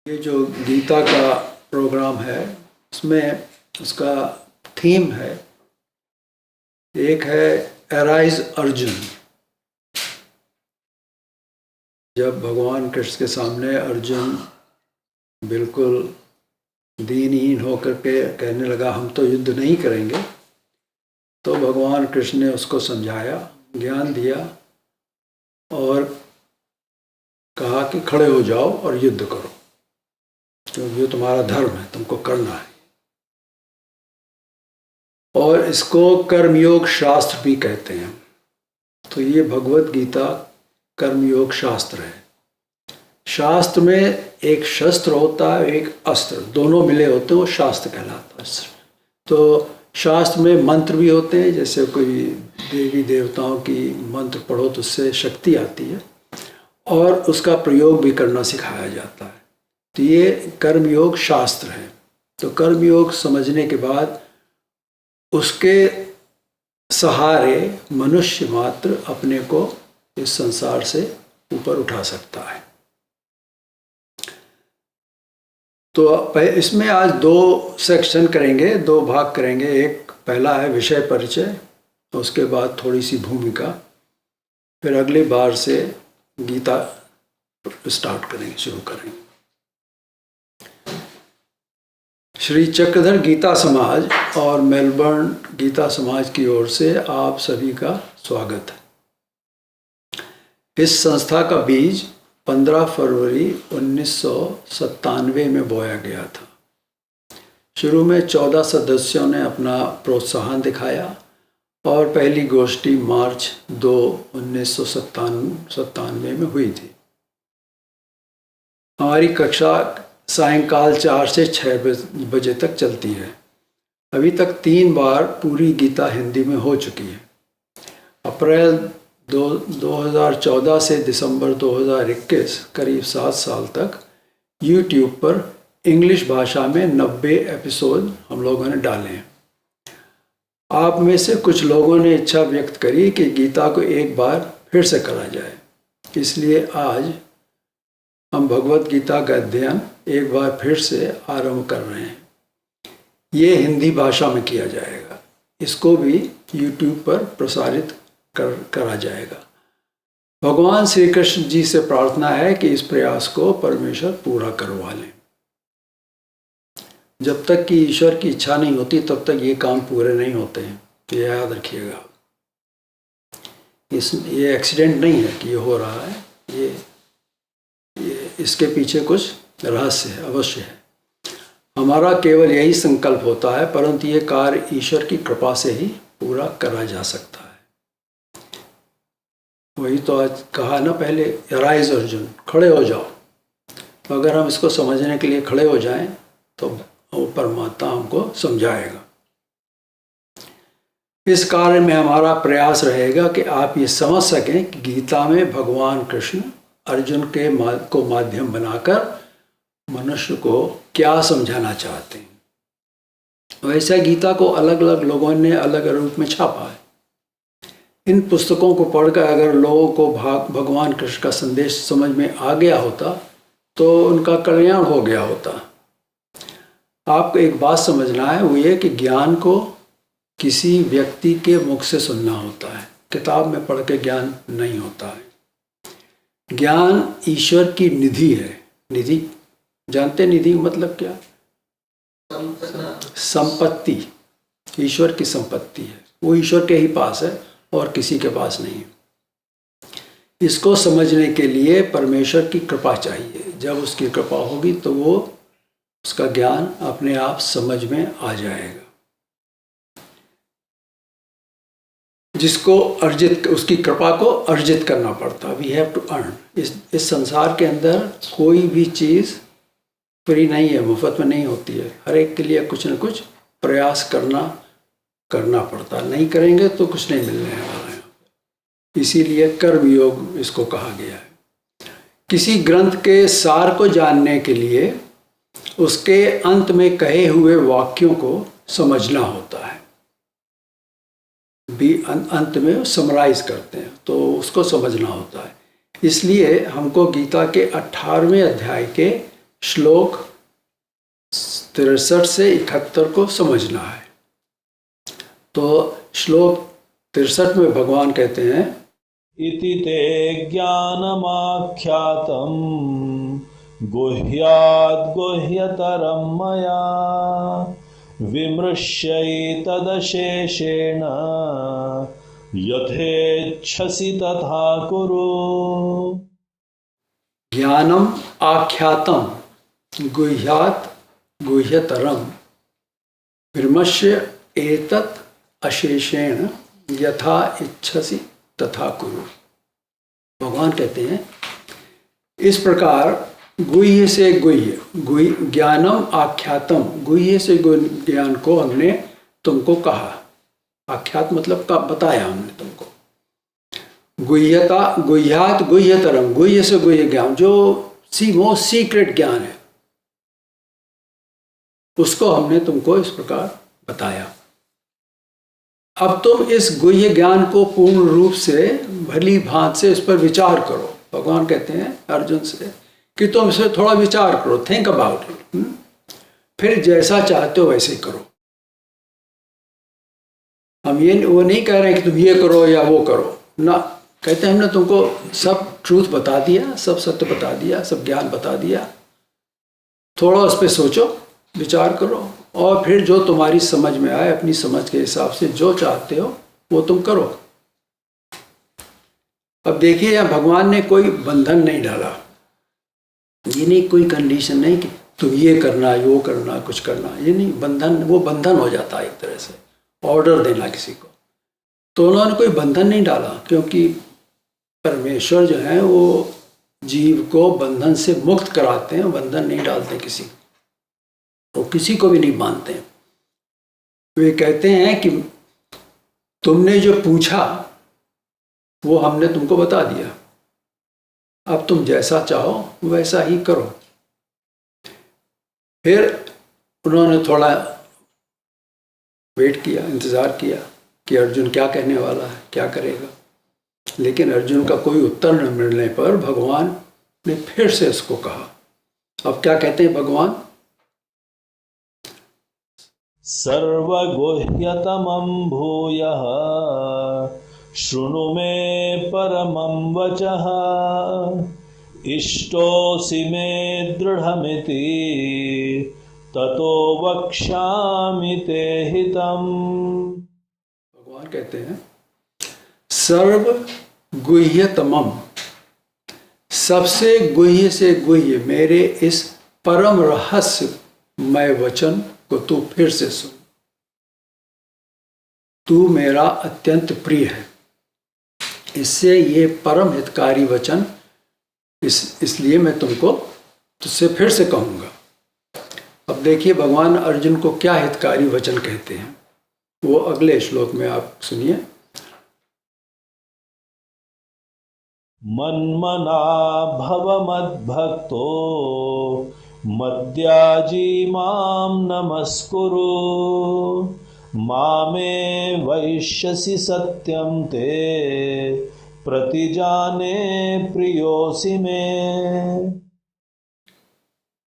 ये जो गीता का प्रोग्राम है उसमें उसका थीम है, एक है अराइज अर्जुन। जब भगवान कृष्ण के सामने अर्जुन बिल्कुल दीनहीन होकर के कहने लगा हम तो युद्ध नहीं करेंगे, तो भगवान कृष्ण ने उसको समझाया, ज्ञान दिया और कहा कि खड़े हो जाओ और युद्ध करो, क्योंकि ये तुम्हारा धर्म है, तुमको करना है। और इसको कर्मयोग शास्त्र भी कहते हैं। तो ये भगवत गीता कर्मयोग शास्त्र है। शास्त्र में एक शस्त्र होता है, एक अस्त्र, दोनों मिले होते हैं, वो शास्त्र कहलाता है। तो शास्त्र में मंत्र भी होते हैं, जैसे कोई देवी देवताओं की मंत्र पढ़ो तो उससे शक्ति आती है, और उसका प्रयोग भी करना सिखाया जाता है। तो ये कर्मयोग शास्त्र है। तो कर्मयोग समझने के बाद उसके सहारे मनुष्य मात्र अपने को इस संसार से ऊपर उठा सकता है। तो इसमें आज दो सेक्शन करेंगे, दो भाग करेंगे। एक पहला है विषय परिचय, उसके बाद थोड़ी सी भूमिका, फिर अगली बार से गीता स्टार्ट करेंगे, शुरू करेंगे। श्री चक्रधर गीता समाज और मेलबर्न गीता समाज की ओर से आप सभी का स्वागत है। इस संस्था का बीज 15 फरवरी 1997 में बोया गया था। शुरू में 14 सदस्यों ने अपना प्रोत्साहन दिखाया और पहली गोष्ठी मार्च 2, 1997 में हुई थी। हमारी कक्षा सायंकाल 4 से 6 बजे तक चलती है। अभी तक 3 बार पूरी गीता हिंदी में हो चुकी है। अप्रैल 2014 से दिसंबर 2021, करीब 7 साल तक YouTube पर इंग्लिश भाषा में 90 एपिसोड हम लोगों ने डाले हैं। आप में से कुछ लोगों ने इच्छा व्यक्त करी कि गीता को एक बार फिर से करा जाए, इसलिए आज हम भगवत गीता का अध्ययन एक बार फिर से आरंभ कर रहे हैं। ये हिंदी भाषा में किया जाएगा। इसको भी YouTube पर प्रसारित करा जाएगा। भगवान श्री कृष्ण जी से प्रार्थना है कि इस प्रयास को परमेश्वर पूरा करवा लें। जब तक कि ईश्वर की इच्छा नहीं होती तब तक ये काम पूरे नहीं होते हैं, तो ये याद रखिएगा। ये एक्सीडेंट नहीं है कि ये हो रहा है, ये इसके पीछे कुछ रहस्य है, अवश्य है। हमारा केवल यही संकल्प होता है, परंतु ये कार्य ईश्वर की कृपा से ही पूरा करा जा सकता है। वही तो आज कहा ना पहले, अराइज अर्जुन, खड़े हो जाओ। तो अगर हम इसको समझने के लिए खड़े हो जाएं तो वो परमात्मा हमको समझाएगा। इस कार्य में हमारा प्रयास रहेगा कि आप ये समझ सकें कि गीता में भगवान कृष्ण अर्जुन को माध्यम बनाकर मनुष्य को क्या समझाना चाहते हैं। वैसे गीता को अलग अलग लोगों ने अलग रूप में छापा है। इन पुस्तकों को पढ़कर अगर लोगों को भगवान कृष्ण का संदेश समझ में आ गया होता तो उनका कल्याण हो गया होता। आपको एक बात समझना है, वो ये कि ज्ञान को किसी व्यक्ति के मुख से सुनना होता है, किताब में पढ़ के ज्ञान नहीं होता है। ज्ञान ईश्वर की निधि है। निधि जानते, निधि मतलब क्या? संपत्ति। ईश्वर की संपत्ति है, वो ईश्वर के ही पास है और किसी के पास नहीं है। इसको समझने के लिए परमेश्वर की कृपा चाहिए। जब उसकी कृपा होगी तो वो उसका ज्ञान अपने आप समझ में आ जाएगा। जिसको अर्जित, उसकी कृपा को अर्जित करना पड़ता, वी हैव टू अर्न। इस संसार के अंदर कोई भी चीज़ फ्री नहीं है, मुफ्त में नहीं होती है। हर एक के लिए कुछ न कुछ प्रयास करना पड़ता। नहीं करेंगे तो कुछ नहीं मिलने वाला है। इसीलिए कर्म योग इसको कहा गया है। किसी ग्रंथ के सार को जानने के लिए उसके अंत में कहे हुए वाक्यों को समझना होता है। भी अंत में समराइज करते हैं तो उसको समझना होता है। इसलिए हमको गीता के 18वें अध्याय के श्लोक 63 से 71 को समझना है। तो श्लोक 63 में भगवान कहते हैं, इति ते ज्ञानमाख्यातं गुह्याद् गुह्यतरं मया विमृश्यैतदशेषेण यथेच्छसि तथा कुरु। ज्ञानम आख्यातम गुह्यात गुह्यतरम विमृश्य एतत् अशेषेण यथा इच्छसि तथा कुरु। भगवान कहते हैं इस प्रकार गुह्य से गुह्य ज्ञानम आख्यातम, गुह्य से ज्ञान को हमने तुमको कहा। आख्यात मतलब का बताया हमने तुमको। गुह्यात गुह्यतरम, गुह्य से गुह्य ज्ञान जो मोस्ट सीक्रेट ज्ञान है, उसको हमने तुमको इस प्रकार बताया। अब तुम इस गुह्य ज्ञान को पूर्ण रूप से भली भांति से इस पर विचार करो। भगवान कहते हैं अर्जुन से कि तुम इसे थोड़ा विचार करो, थिंक अबाउट इट, फिर जैसा चाहते हो वैसे करो। हम वो नहीं कह रहे हैं कि तुम ये करो या वो करो ना, कहते हैं हमने तुमको सब ट्रूथ बता दिया, सब सत्य बता दिया, सब ज्ञान बता दिया। थोड़ा उस पर सोचो, विचार करो, और फिर जो तुम्हारी समझ में आए, अपनी समझ के हिसाब से जो चाहते हो वो तुम करो। अब देखिए, यहाँ भगवान ने कोई बंधन नहीं डाला। ये नहीं, कोई कंडीशन नहीं कि तुम ये करना, वो करना, कुछ करना, ये नहीं। बंधन, वो बंधन हो जाता है एक तरह से, ऑर्डर देना किसी को। तो उन्होंने कोई बंधन नहीं डाला, क्योंकि परमेश्वर जो है वो जीव को बंधन से मुक्त कराते हैं, बंधन नहीं डालते किसी को, तो किसी को भी नहीं बांधते। वे कहते हैं कि तुमने जो पूछा वो हमने तुमको बता दिया, अब तुम जैसा चाहो वैसा ही करो। फिर उन्होंने थोड़ा वेट किया, इंतज़ार किया कि अर्जुन क्या कहने वाला है, क्या करेगा। लेकिन अर्जुन का कोई उत्तर न मिलने पर भगवान ने फिर से इसको कहा। अब क्या कहते हैं भगवान, सर्वगुह्यतमं भूयः शृणु मे परमं वचः इष्टोऽसि मे दृढमिति ततो वक्ष्यामि ते हितम्। भगवान कहते हैं सर्व गुह्यतमम, सबसे गुह्य से गुह्य मेरे इस परम रहस्यमय वचन को तू फिर से सुन। तू मेरा अत्यंत प्रिय है, इससे ये परम हितकारी वचन इसलिए मैं तुझसे फिर से कहूँगा। अब देखिए भगवान अर्जुन को क्या हितकारी वचन कहते हैं, वो अगले श्लोक में आप सुनिए। मन्मना भव मद्भक्तो मद्याजी मां नमस्कुरु मामे वैश्यसि सत्यं ते प्रतिजाने प्रियोसि मे।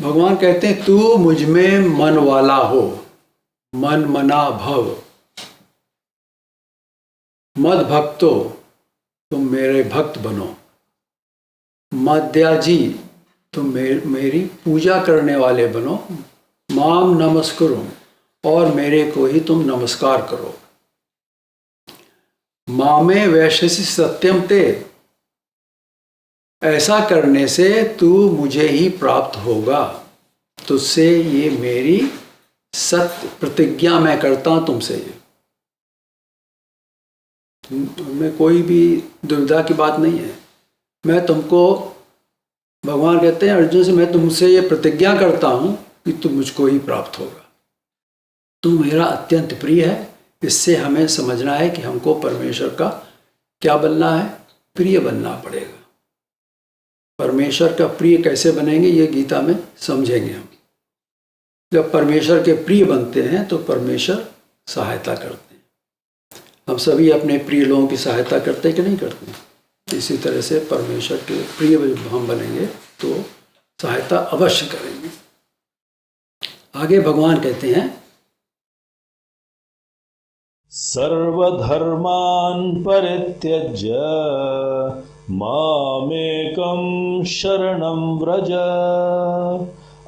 भगवान कहते हैं तू मुझ में मन वाला हो, मन मना भव, मद भक्तो तुम मेरे भक्त बनो, मद्याजी तुम मेरी पूजा करने वाले बनो, माम नमस्कुरु और मेरे को ही तुम नमस्कार करो, मामे वैश्यसि सत्यम ते, ऐसा करने से तू मुझे ही प्राप्त होगा, तुझसे ये मेरी सत्य प्रतिज्ञा मैं करता हूं तुमसे। में कोई भी दुविधा की बात नहीं है। मैं तुमको, भगवान कहते हैं अर्जुन से, मैं तुमसे ये प्रतिज्ञा करता हूं कि तुम मुझको ही प्राप्त होगा। तू मेरा अत्यंत प्रिय है, इससे हमें समझना है कि हमको परमेश्वर का क्या बनना है, प्रिय बनना पड़ेगा। परमेश्वर का प्रिय कैसे बनेंगे ये गीता में समझेंगे हम। जब परमेश्वर के प्रिय बनते हैं तो परमेश्वर सहायता करते हैं। हम सभी अपने प्रिय लोगों की सहायता करते हैं कि नहीं करते हैं? इसी तरह से परमेश्वर के प्रिय हम बनेंगे तो सहायता अवश्य करेंगे। आगे भगवान कहते हैं, सर्वधर्मान् परित्यज्य मामेकं शरणं व्रज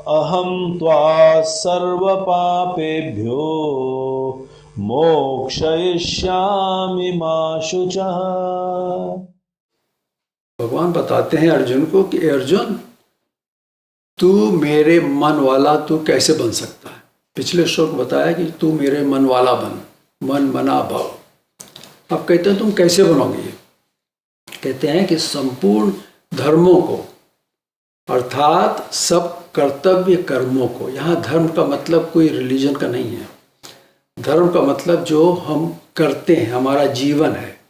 अहं त्वा सर्वपापेभ्यो मोक्षयिष्यामि मा शुचः। भगवान बताते हैं अर्जुन को कि अर्जुन, तू मेरे मन वाला तू कैसे बन सकता है। पिछले श्लोक बताया कि तू मेरे मन वाला बन, मन मना भव। अब कहते हैं तुम कैसे बनोगे। कहते हैं कि संपूर्ण धर्मों को, अर्थात सब कर्तव्य कर्मों को, यहाँ धर्म का मतलब कोई रिलीजन का नहीं है। धर्म का मतलब जो हम करते हैं, हमारा जीवन है,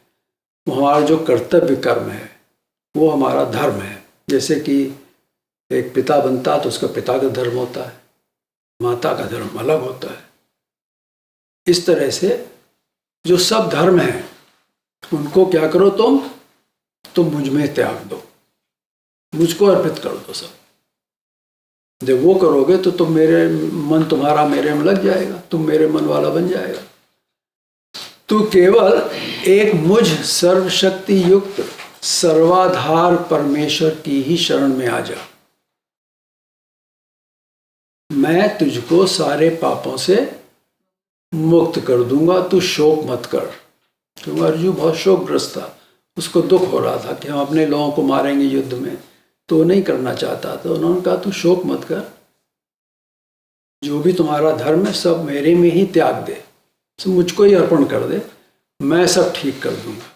वो हमारा जो कर्तव्य कर्म है वो हमारा धर्म है। जैसे कि एक पिता बनता है तो उसका पिता का धर्म होता है, माता का धर्म अलग होता है। इस तरह से जो सब धर्म हैं उनको क्या करो, तुम मुझ में त्याग दो, मुझको अर्पित कर दो सब। जब वो करोगे तो तुम मेरे मन, तुम्हारा मेरे में लग जाएगा, तुम मेरे मन वाला बन जाएगा। तू केवल एक मुझ सर्वशक्ति युक्त सर्वाधार परमेश्वर की ही शरण में आ जा। मैं तुझको सारे पापों से मुक्त कर दूंगा, तू शोक मत कर। क्योंकि अर्जुन बहुत शोकग्रस्त था, उसको दुख हो रहा था कि हम अपने लोगों को मारेंगे युद्ध में, तो नहीं करना चाहता। तो उन्होंने कहा तू शोक मत कर, जो भी तुम्हारा धर्म है सब मेरे में ही त्याग दे, सब मुझको ही अर्पण कर दे, मैं सब ठीक कर दूंगा।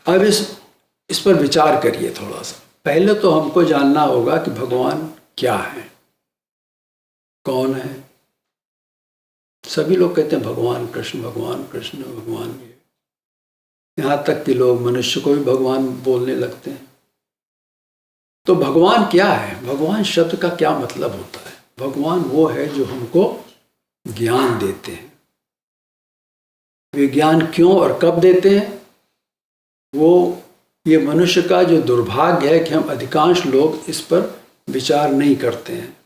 अब इस पर विचार करिए थोड़ा सा। पहले तो हमको जानना होगा कि भगवान क्या है, कौन है। सभी लोग कहते हैं भगवान कृष्ण, भगवान कृष्ण, भगवान ये। यहाँ तक कि लोग मनुष्य को भी भगवान बोलने लगते हैं। तो भगवान क्या है, भगवान शब्द का क्या मतलब होता है। भगवान वो है जो हमको ज्ञान देते हैं। वे ज्ञान क्यों और कब देते हैं, वो ये मनुष्य का जो दुर्भाग्य है कि हम अधिकांश लोग इस पर विचार नहीं करते हैं,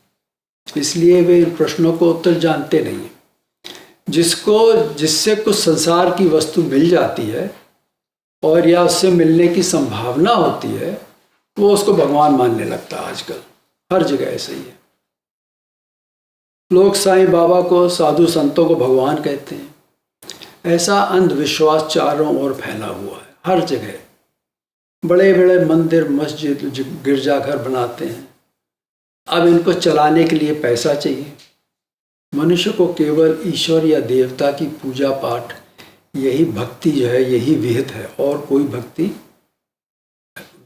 इसलिए वे इन प्रश्नों को उत्तर जानते नहीं हैं। जिससे कुछ संसार की वस्तु मिल जाती है और या उससे मिलने की संभावना होती है, वो उसको भगवान मानने लगता है। आजकल हर जगह ऐसे ही है। लोग साईं बाबा को, साधु संतों को भगवान कहते हैं। ऐसा अंधविश्वास चारों ओर फैला हुआ है हर जगह। बड़े बड़े मंदिर, मस्जिद, गिरजाघर बनाते हैं। अब इनको चलाने के लिए पैसा चाहिए। मनुष्य को केवल ईश्वर या देवता की पूजा पाठ, यही भक्ति जो है, यही विहित है, और कोई भक्ति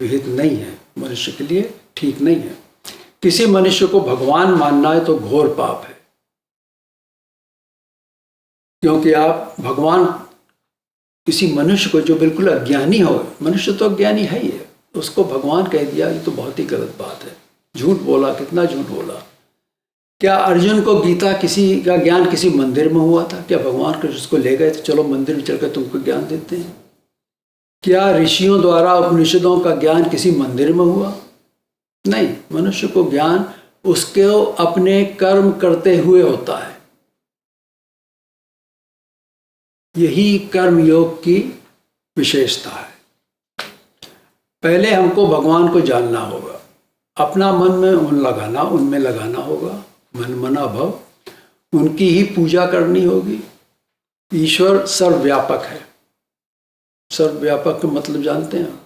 विहित नहीं है मनुष्य के लिए, ठीक नहीं है। किसी मनुष्य को भगवान मानना है तो घोर पाप है, क्योंकि आप भगवान किसी मनुष्य को जो बिल्कुल अज्ञानी हो, मनुष्य तो अज्ञानी है ही है, उसको भगवान कह दिया, ये तो बहुत ही गलत बात है। झूठ बोला, कितना झूठ बोला। क्या अर्जुन को गीता किसी का ज्ञान किसी मंदिर में हुआ था? क्या भगवान कृष्ण उसको ले गए तो चलो मंदिर में चलकर तुमको ज्ञान देते हैं? क्या ऋषियों द्वारा उपनिषदों का ज्ञान किसी मंदिर में हुआ? नहीं, मनुष्य को ज्ञान उसके अपने कर्म करते हुए होता है। यही कर्म योग की विशेषता है। पहले हमको भगवान को जानना होगा, अपना मन में उनमें लगाना होगा, मन मना भव, उनकी ही पूजा करनी होगी। ईश्वर सर्वव्यापक है। सर्वव्यापक का मतलब जानते हैं?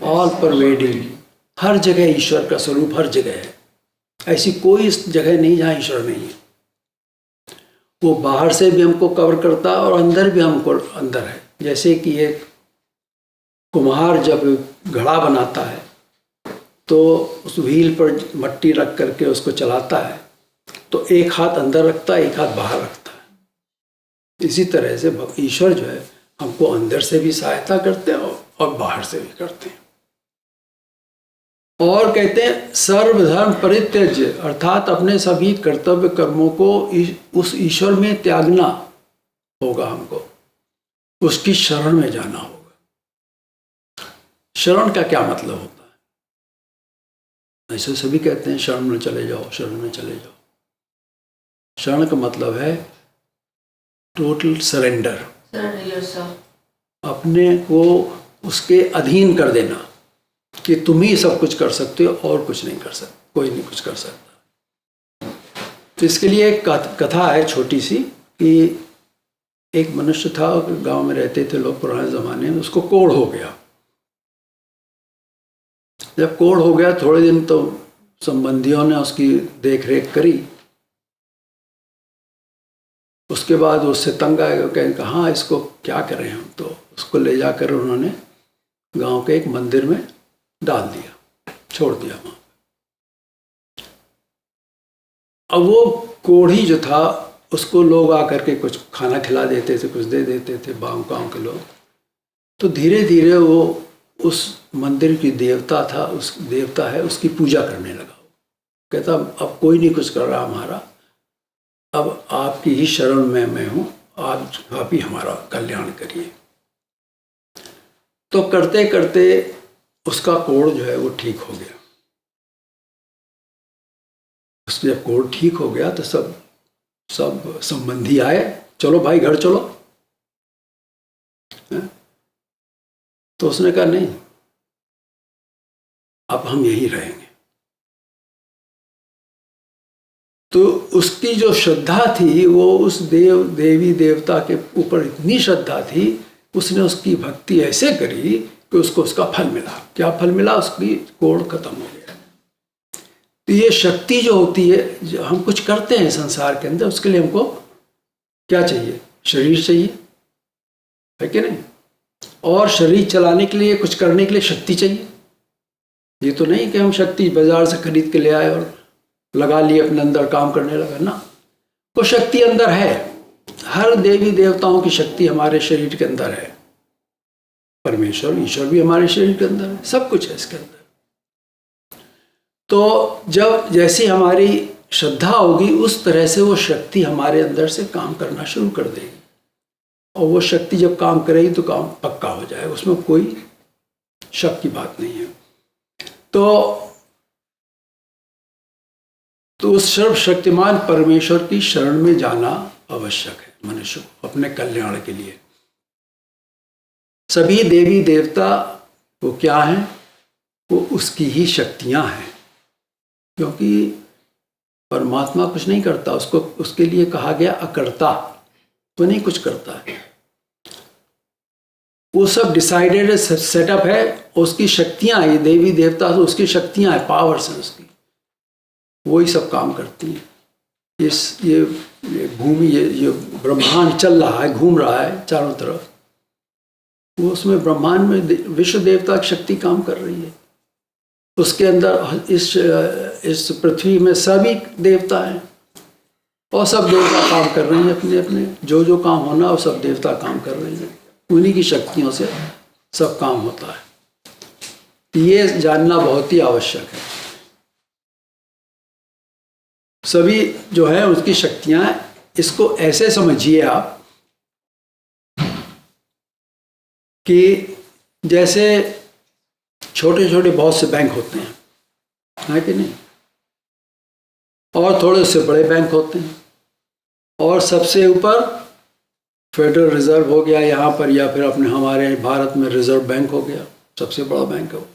All pervading. हर जगह ईश्वर का स्वरूप हर जगह है। ऐसी कोई जगह नहीं जहाँ ईश्वर नहीं है। वो बाहर से भी हमको कवर करता है और अंदर भी हमको अंदर है। जैसे कि एक कुम्हार जब घड़ा बनाता है तो उस व्हील पर मट्टी रख करके उसको चलाता है, तो एक हाथ अंदर रखता है, एक हाथ बाहर रखता है। इसी तरह से ईश्वर जो है हमको अंदर से भी सहायता करते हैं और बाहर से भी करते हैं। और कहते हैं सर्वधर्म परित्यज्य, अर्थात अपने सभी कर्तव्य कर्मों को उस ईश्वर में त्यागना होगा हमको, उसकी शरण में जाना होगा। शरण का क्या मतलब होता है? ऐसे सभी कहते हैं शरण में चले जाओ, शरण में चले जाओ। शरण का मतलब है टोटल सरेंडर, अपने को उसके अधीन कर देना कि तुम ही सब कुछ कर सकते हो और कुछ नहीं कर सकते, कोई नहीं कुछ कर सकता। तो इसके लिए एक कथा है छोटी सी कि एक मनुष्य था, गांव में रहते थे लोग पुराने ज़माने में, उसको कोढ़ हो गया। जब कोढ़ हो गया थोड़े दिन तो संबंधियों ने उसकी देख रेख करी। उसके बाद उससे तंग आए, कहें हाँ इसको क्या करें हम, तो उसको ले जाकर उन्होंने गांव के एक मंदिर में डाल दिया, छोड़ दिया वहाँ। अब वो कोढ़ी जो था उसको लोग आकर के कुछ खाना खिला देते थे, कुछ दे देते थे गाँव के लोग। तो धीरे धीरे वो उस मंदिर की देवता था, उस देवता है उसकी पूजा करने लगा। कहता अब कोई नहीं कुछ कर रहा हमारा, अब आपकी ही शरण में मैं हूँ, आप ही हमारा कल्याण करिए। तो करते करते उसका कोढ़ जो है वो ठीक हो गया। उसके जब कोढ़ ठीक हो गया तो सब संबंधी आए, चलो भाई घर चलो। तो उसने कहा नहीं, अब हम यहीं रहेंगे। तो उसकी जो श्रद्धा थी वो उस देवी देवता के ऊपर इतनी श्रद्धा थी, उसने उसकी भक्ति ऐसे करी कि उसको उसका फल मिला। क्या फल मिला? उसकी कोढ़ खत्म हो गया। तो ये शक्ति जो होती है, जो हम कुछ करते हैं संसार के अंदर, उसके लिए हमको क्या चाहिए? शरीर चाहिए, है कि नहीं? और शरीर चलाने के लिए, कुछ करने के लिए शक्ति चाहिए। ये तो नहीं कि हम शक्ति बाजार से खरीद के ले आए और लगा लिए अपने अंदर, काम करने लगा ना। वो शक्ति अंदर है। हर देवी देवताओं की शक्ति हमारे शरीर के अंदर है। परमेश्वर ईश्वर भी हमारे शरीर के अंदर है, सब कुछ है इसके अंदर। तो जब जैसी हमारी श्रद्धा होगी उस तरह से वो शक्ति हमारे अंदर से काम करना शुरू कर देगी। और वो शक्ति जब काम करेगी तो काम पक्का हो जाएगा, उसमें कोई शक की बात नहीं है। तो उस सर्वशक्तिमान परमेश्वर की शरण में जाना आवश्यक है मनुष्य को अपने कल्याण के लिए। सभी देवी देवता वो क्या हैं? वो उसकी ही शक्तियां हैं, क्योंकि परमात्मा कुछ नहीं करता। उसको उसके लिए कहा गया अकर्ता, तो नहीं कुछ करता है। वो सब डिसाइडेड सेटअप है, उसकी शक्तियां, ये देवी देवता तो उसकी शक्तियां हैं, पावर्स हैं उसकी, वही सब काम करती हैं। ये भूमि, ये ब्रह्मांड चल रहा है, घूम रहा है चारों तरफ, वो उसमें ब्रह्मांड में विश्व देवता की शक्ति काम कर रही है। उसके अंदर इस पृथ्वी में सभी देवता हैं और सब देवता काम कर रहे हैं अपने अपने, जो जो काम होना वो सब देवता काम कर रहे हैं। उन्हीं की शक्तियों से सब काम होता है। ये जानना बहुत ही आवश्यक है। सभी जो है उसकी शक्तियां, इसको ऐसे समझिए आप कि जैसे छोटे छोटे बहुत से बैंक होते हैं, है कि नहीं? और थोड़े से बड़े बैंक होते हैं, और सबसे ऊपर फेडरल रिजर्व हो गया यहाँ पर, या फिर अपने हमारे भारत में रिजर्व बैंक हो गया, सबसे बड़ा बैंक है वो।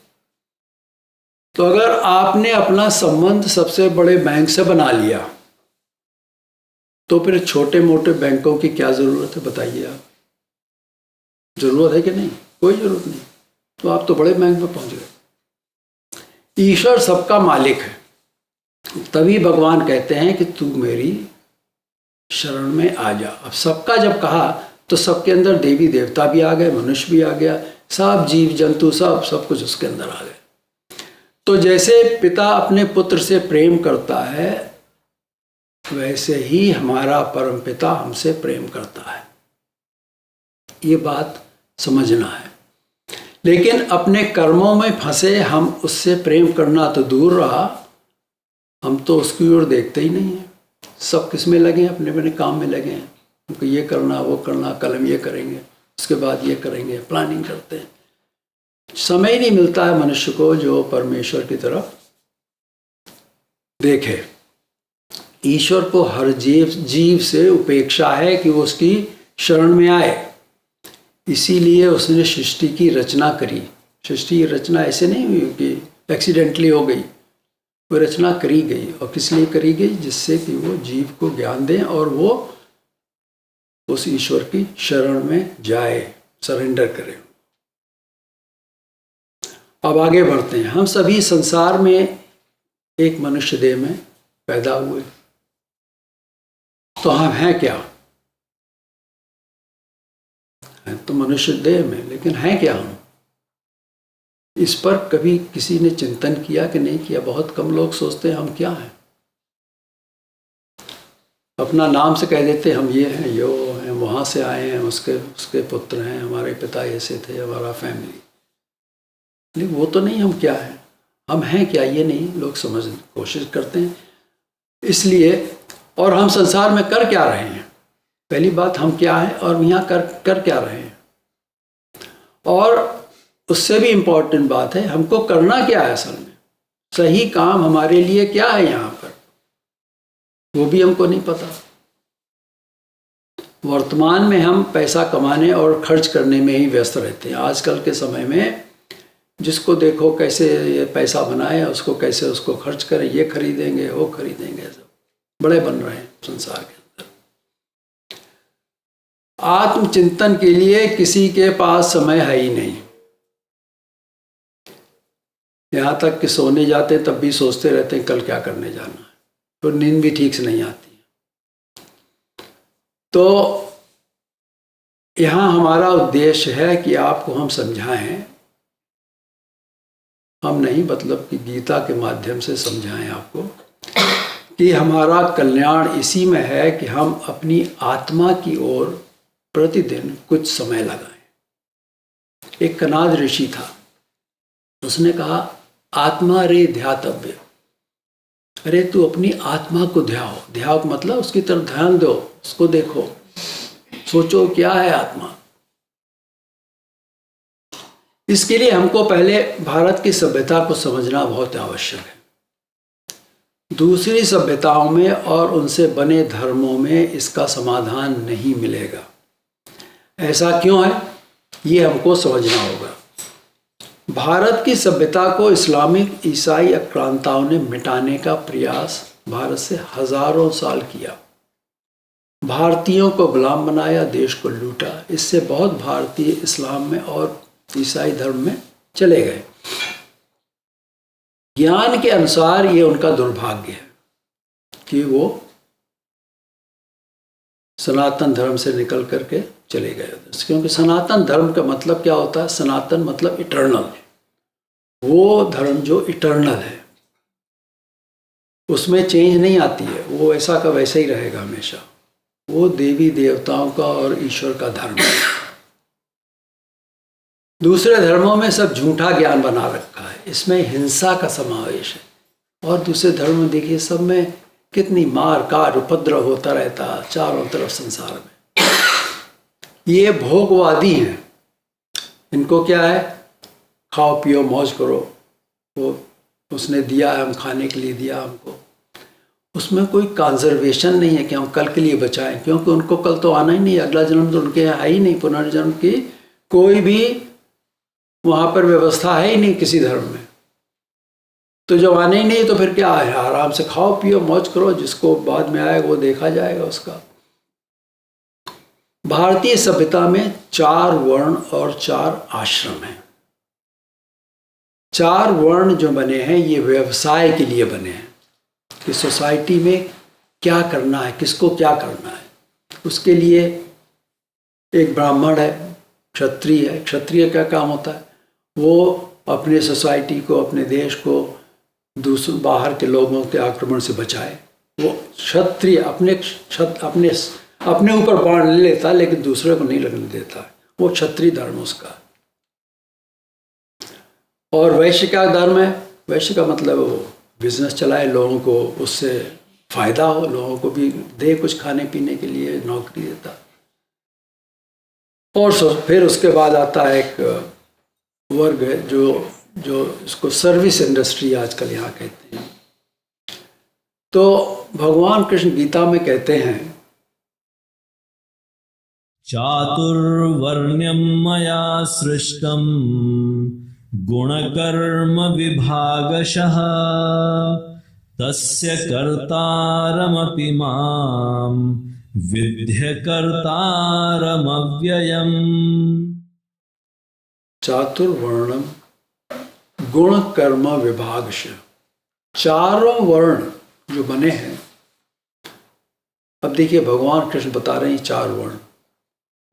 तो अगर आपने अपना संबंध सबसे बड़े बैंक से बना लिया तो फिर छोटे मोटे बैंकों की क्या जरूरत है? बताइए आप। जरूरत है कि नहीं? कोई जरूरत नहीं। तो आप तो बड़े बैंक में पहुंच गए। ईश्वर सबका मालिक है, तभी भगवान कहते हैं कि तू मेरी शरण में आ जा। अब सबका जब कहा तो सबके अंदर देवी देवता भी आ गए, मनुष्य भी आ गया, सब जीव जंतु सब कुछ उसके अंदर आ गए। तो जैसे पिता अपने पुत्र से प्रेम करता है, वैसे ही हमारा परम पिता हमसे प्रेम करता है। ये बात समझना है। लेकिन अपने कर्मों में फंसे हम उससे प्रेम करना तो दूर रहा, हम तो उसकी ओर देखते ही नहीं है। सब किस में लगे हैं? अपने अपने काम में लगे हैं। उनको ये करना, वो करना, कल हम ये करेंगे, उसके बाद ये करेंगे, प्लानिंग करते हैं। समय नहीं मिलता है मनुष्य को जो परमेश्वर की तरफ देखे। ईश्वर को हर जीव से उपेक्षा है कि वो उसकी शरण में आए, इसीलिए उसने सृष्टि की रचना करी। सृष्टि की रचना ऐसे नहीं हुई कि एक्सीडेंटली हो गई, वो रचना करी गई। और किस लिए करी गई? जिससे कि वो जीव को ज्ञान दें और वो उस ईश्वर की शरण में जाए, सरेंडर करे। अब आगे बढ़ते हैं। हम सभी संसार में एक मनुष्य देह में पैदा हुए, तो हम हैं क्या? हैं तो मनुष्य देह में, लेकिन हैं क्या हम? इस पर कभी किसी ने चिंतन किया कि नहीं किया? बहुत कम लोग सोचते हैं हम क्या हैं। अपना नाम से कह देते हम ये हैं, ये वो हैं, वहाँ से आए हैं, उसके पुत्र हैं, हमारे पिता ऐसे थे, हमारा फैमिली। लेकिन वो तो नहीं हम क्या हैं, हम हैं क्या, ये नहीं लोग समझने की कोशिश करते हैं। इसलिए, और हम संसार में कर क्या रहे हैं? पहली बात, हम क्या हैं और यहाँ कर क्या रहे हैं? और उससे भी इम्पोर्टेंट बात है, हमको करना क्या है असल में? सही काम हमारे लिए क्या है यहाँ पर, वो भी हमको नहीं पता। वर्तमान में हम पैसा कमाने और खर्च करने में ही व्यस्त रहते हैं। आजकल के समय में जिसको देखो कैसे ये पैसा बनाए, उसको खर्च करें, ये खरीदेंगे, वो खरीदेंगे, सब बड़े बन रहे हैं संसार के अंदर। आत्मचिंतन के लिए किसी के पास समय है ही नहीं। यहाँ तक कि सोने जाते तब भी सोचते रहते हैं कल क्या करने जाना है, तो नींद भी ठीक से नहीं आती है। तो यहाँ हमारा उद्देश्य है कि आपको हम समझाएं, हम नहीं मतलब कि गीता के माध्यम से समझाएं आपको कि हमारा कल्याण इसी में है कि हम अपनी आत्मा की ओर प्रतिदिन कुछ समय लगाएं। एक कनाद ऋषि था, उसने कहा आत्मा रे ध्यातव्य। अरे तू अपनी आत्मा को ध्याओ मतलब उसकी तरफ ध्यान दो, उसको देखो, सोचो क्या है आत्मा। इसके लिए हमको पहले भारत की सभ्यता को समझना बहुत आवश्यक है। दूसरी सभ्यताओं में और उनसे बने धर्मों में इसका समाधान नहीं मिलेगा। ऐसा क्यों है, ये हमको समझना होगा। भारत की सभ्यता को इस्लामिक ईसाई आक्रांताओं ने मिटाने का प्रयास भारत से हजारों साल किया। भारतीयों को गुलाम बनाया, देश को लूटा। इससे बहुत भारतीय इस्लाम में और ईसाई धर्म में चले गए। ज्ञान के अनुसार ये उनका दुर्भाग्य है कि वो सनातन धर्म से निकल करके चले गए। क्योंकि सनातन धर्म का मतलब क्या होता है? सनातन मतलब इटर्नल। वो धर्म जो इटर्नल है, उसमें चेंज नहीं आती है, वो ऐसा का वैसा ही रहेगा हमेशा। वो देवी देवताओं का और ईश्वर का धर्म है। दूसरे धर्मों में सब झूठा ज्ञान बना रखा है, इसमें हिंसा का समावेश है। और दूसरे धर्म में देखिए, सब में कितनी मार काट उपद्रव होता रहता है चारों तरफ संसार में। ये भोगवादी हैं। इनको क्या है? खाओ पियो मौज करो, वो उसने दिया है, हम खाने के लिए दिया हमको। उसमें कोई कंजर्वेशन नहीं है कि हम कल के लिए बचाएं, क्योंकि उनको कल तो आना ही नहीं, अगला जन्म तो उनके यहाँ है ही नहीं। पुनर्जन्म की कोई भी वहाँ पर व्यवस्था है ही नहीं किसी धर्म में। तो जब आना ही नहीं तो फिर क्या है? आराम से खाओ पियो मौज करो, जिसको बाद में आएगा वो देखा जाएगा उसका। भारतीय सभ्यता में 4 वर्ण और 4 आश्रम हैं। 4 वर्ण जो बने हैं ये व्यवसाय के लिए बने हैं कि सोसाइटी में क्या करना है, किसको क्या करना है। उसके लिए एक ब्राह्मण है, क्षत्रिय है। क्षत्रिय का काम होता है वो अपने सोसाइटी को, अपने देश को दूसरे बाहर के लोगों के आक्रमण से बचाए। वो क्षत्रिय अपने ऊपर बाण ले लेता, लेकिन दूसरे को नहीं लगने देता। वो क्षत्रिय धर्म उसका। और वैश्य का धर्म है। वैश्य का मतलब वो बिजनेस चलाए, लोगों को उससे फायदा हो, लोगों को भी दे कुछ खाने पीने के लिए, नौकरी देता। और फिर उसके बाद आता है एक वर्ग है जो इसको सर्विस इंडस्ट्री आजकल यहाँ कहते हैं। तो भगवान कृष्ण गीता में कहते हैं चातुर्वर्ण्यं मया सृष्टं गुणकर्म विभागशः तस्य कर्तारमपि मां विद्य कर्तारमव्ययम्। चातुर्वर्णम गुण कर्म विभागश, चारों वर्ण जो बने हैं। अब देखिए भगवान कृष्ण बता रहे हैं चार वर्ण,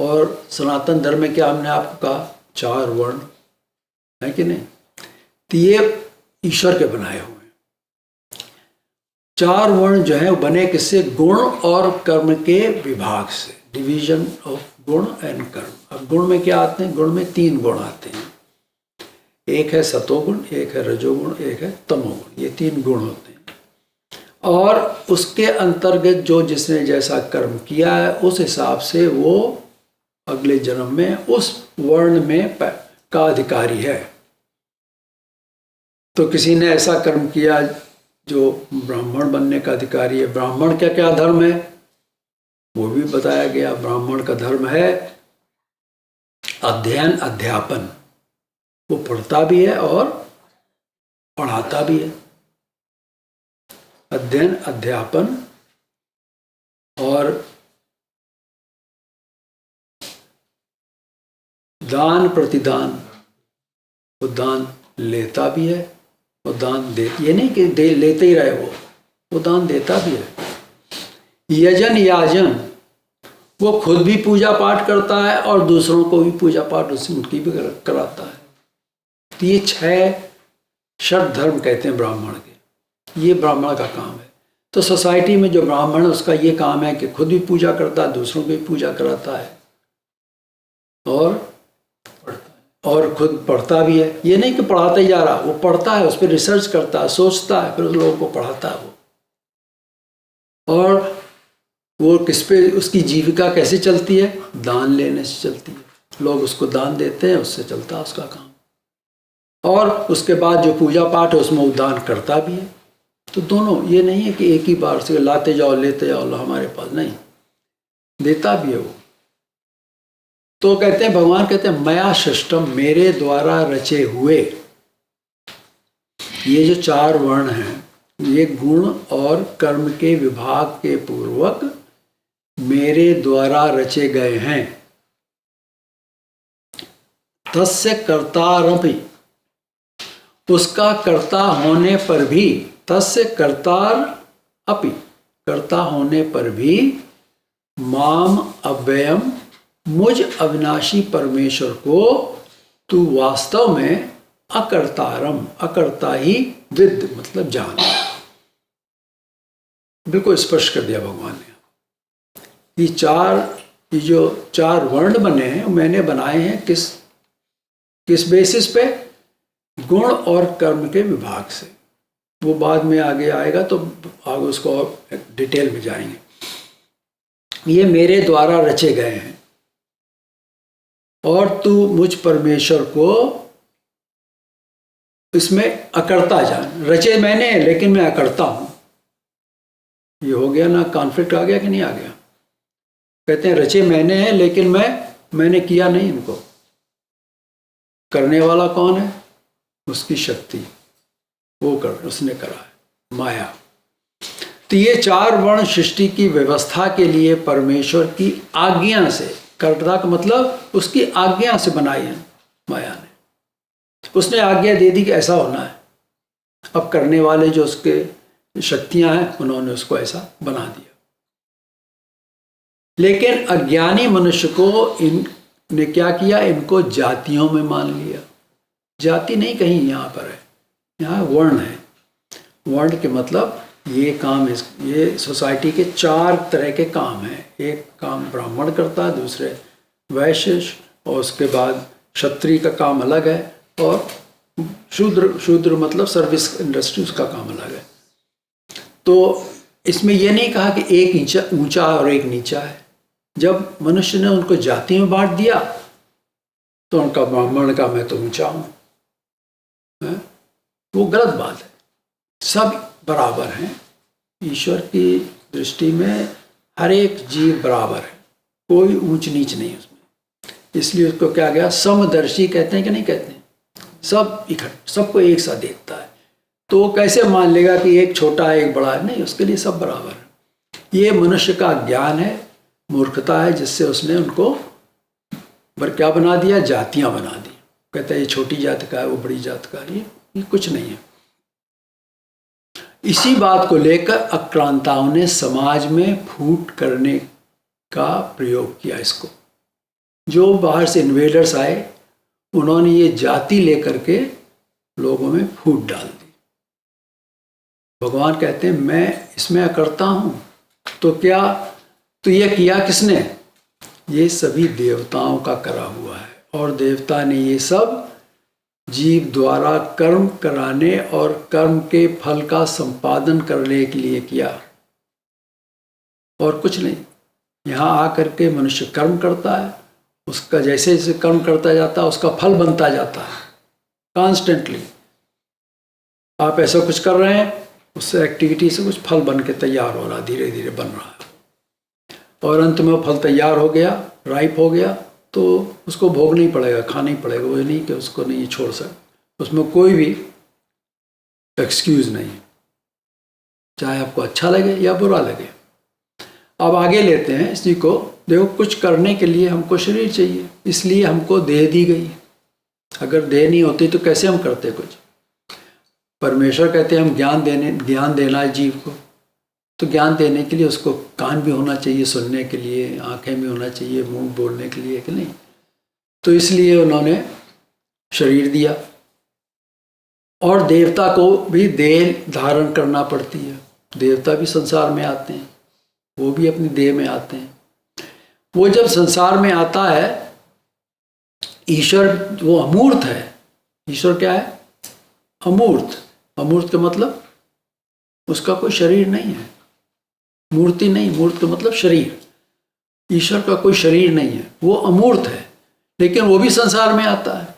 और सनातन धर्म में क्या हमने आपको कहा चार वर्ण है कि नहीं, तो ये ईश्वर के बनाए हुए हैं। चार वर्ण जो है वो बने किससे, गुण और कर्म के विभाग से, डिवीजन ऑफ गुण एंड कर्म। अब गुण में क्या आते हैं, गुण में तीन गुण आते हैं, एक है सतोगुण, एक है रजोगुण, एक है तमोगुण, ये तीन गुण होते हैं। और उसके अंतर्गत जो जिसने जैसा कर्म किया है उस हिसाब से वो अगले जन्म में उस वर्ण में का अधिकारी है। तो किसी ने ऐसा कर्म किया जो ब्राह्मण बनने का अधिकारी है। ब्राह्मण का क्या धर्म है वो भी बताया गया। ब्राह्मण का धर्म है अध्ययन अध्यापन, वो पढ़ता भी है और पढ़ाता भी है। अध्ययन अध्यापन और दान प्रतिदान, वो दान लेता भी है और दान दे, ये नहीं कि लेते ही रहे, वो दान देता भी है। यजन याजन, वो खुद भी पूजा पाठ करता है और दूसरों को भी पूजा पाठ उनकी भी कराता है। तो ये 6 षट धर्म कहते हैं ब्राह्मण के, ये ब्राह्मण का काम है। तो सोसाइटी में जो ब्राह्मण है उसका ये काम है कि खुद भी पूजा करता है, दूसरों को भी पूजा कराता है और खुद पढ़ता भी है। ये नहीं कि पढ़ाता ही जा रहा, वो पढ़ता है, उस पर रिसर्च करता है, सोचता है, फिर उस लोगों को पढ़ाता है और वो किस पे, उसकी जीविका कैसे चलती है, दान लेने से चलती है। लोग उसको दान देते हैं, उससे चलता है उसका काम। और उसके बाद जो पूजा पाठ है उसमें वो दान करता भी है। तो दोनों, ये नहीं है कि एक ही बार से लाते जाओ लेते जाओ हमारे पास, नहीं, देता भी है वो। तो कहते हैं, भगवान कहते हैं मया सृष्टम, मेरे द्वारा रचे हुए ये जो 4 वर्ण हैं, ये गुण और कर्म के विभाग के पूर्वक मेरे द्वारा रचे गए हैं। तस्य कर्तारपि, उसका कर्ता होने पर भी, तस्य कर्तार अपि, कर्ता होने पर भी, माम अव्ययम, मुझ अविनाशी परमेश्वर को तू वास्तव में अकर्तारम, अकर्ता ही विद, मतलब जान। बिल्कुल स्पष्ट कर दिया भगवान ने। ये जो 4 वर्ण बने हैं मैंने बनाए हैं किस बेसिस पे, गुण और कर्म के विभाग से। वो बाद में आगे आएगा तो आगे उसको और डिटेल में जाएंगे। ये मेरे द्वारा रचे गए हैं और तू मुझ परमेश्वर को इसमें अकर्ता जान। रचे मैंने लेकिन मैं अकर्ता हूं। ये हो गया ना, कॉन्फ्लिक्ट आ गया कि नहीं आ गया। कहते हैं रचे मैंने हैं लेकिन मैंने किया नहीं इनको। करने वाला कौन है, उसकी शक्ति, वो उसने करा है, माया। तो ये 4 वर्ण सृष्टि की व्यवस्था के लिए परमेश्वर की आज्ञा से, कर्ता का मतलब उसकी आज्ञा से बनाई है माया ने। उसने आज्ञा दे दी कि ऐसा होना है। अब करने वाले जो उसके शक्तियां हैं उन्होंने उसको ऐसा बना दिया। लेकिन अज्ञानी मनुष्य को इनने क्या किया, इनको जातियों में मान लिया। जाति नहीं कहीं यहाँ पर है, यहाँ वर्ण है। वर्ण के मतलब ये काम, ये सोसाइटी के 4 तरह के काम हैं। एक काम ब्राह्मण करता है, दूसरे वैश्य, और उसके बाद क्षत्रिय का काम अलग है, और शूद्र मतलब सर्विस इंडस्ट्री, उसका काम अलग है। तो इसमें यह नहीं कहा कि एक ऊंचा और एक नीचा है। जब मनुष्य ने उनको जाति में बांट दिया तो उनका ब्राह्मण का मैं तो ऊंचा हूं, वो गलत बात है। सब बराबर हैं, ईश्वर की दृष्टि में हर एक जीव बराबर है, कोई ऊंच नीच नहीं है उसमें। इसलिए उसको क्या गया, समदर्शी कहते हैं कि नहीं कहते हैं, सब इकट्ठे सबको एक साथ देखता है। तो वो कैसे मान लेगा कि एक छोटा है एक बड़ा है, नहीं, उसके लिए सब बराबर है। ये मनुष्य का ज्ञान है, मूर्खता है, जिससे उसने उनको क्या बना दिया, जातियां बना दी। कहता है ये छोटी जाति का है, वो बड़ी जाति का है, ये कुछ नहीं है। इसी बात को लेकर आक्रांताओं ने समाज में फूट करने का प्रयोग किया। इसको जो बाहर से इन्वेडर्स आए, उन्होंने ये जाति लेकर के लोगों में फूट डाल दी। भगवान कहते हैं मैं इसमें करता हूं, तो क्या, तो ये किया किसने, ये सभी देवताओं का करा हुआ है। और देवता ने ये सब जीव द्वारा कर्म कराने और कर्म के फल का संपादन करने के लिए किया, और कुछ नहीं। यहाँ आकर के मनुष्य कर्म करता है, उसका जैसे जैसे कर्म करता जाता है उसका फल बनता जाता है कॉन्स्टेंटली। आप ऐसा कुछ कर रहे हैं, उससे एक्टिविटी से कुछ फल बन के तैयार हो रहा, धीरे धीरे बन रहा है, और अंत में वो फल तैयार हो गया, राइप हो गया, तो उसको भोगना ही पड़ेगा, खाना ही पड़ेगा। वो नहीं कि उसको नहीं छोड़ सकते, उसमें कोई भी एक्सक्यूज नहीं, चाहे आपको अच्छा लगे या बुरा लगे। अब आगे लेते हैं इसी को। देखो, कुछ करने के लिए हमको शरीर चाहिए, इसलिए हमको देह दी गई। अगर देह नहीं होती तो कैसे हम करते कुछ। परमेश्वर कहते हैं हम ज्ञान देना है जीव को, तो ज्ञान देने के लिए उसको कान भी होना चाहिए सुनने के लिए, आंखें भी होना चाहिए मुंह बोलने के लिए, कि नहीं। तो इसलिए उन्होंने शरीर दिया। और देवता को भी देह धारण करना पड़ती है। देवता भी संसार में आते हैं, वो भी अपनी देह में आते हैं। वो जब संसार में आता है, ईश्वर वो अमूर्त है। ईश्वर क्या है, अमूर्त। अमूर्त का मतलब उसका कोई शरीर नहीं है, मूर्ति नहीं। मूर्त का मतलब शरीर। ईश्वर का कोई शरीर नहीं है, वो अमूर्त है, लेकिन वो भी संसार में आता है।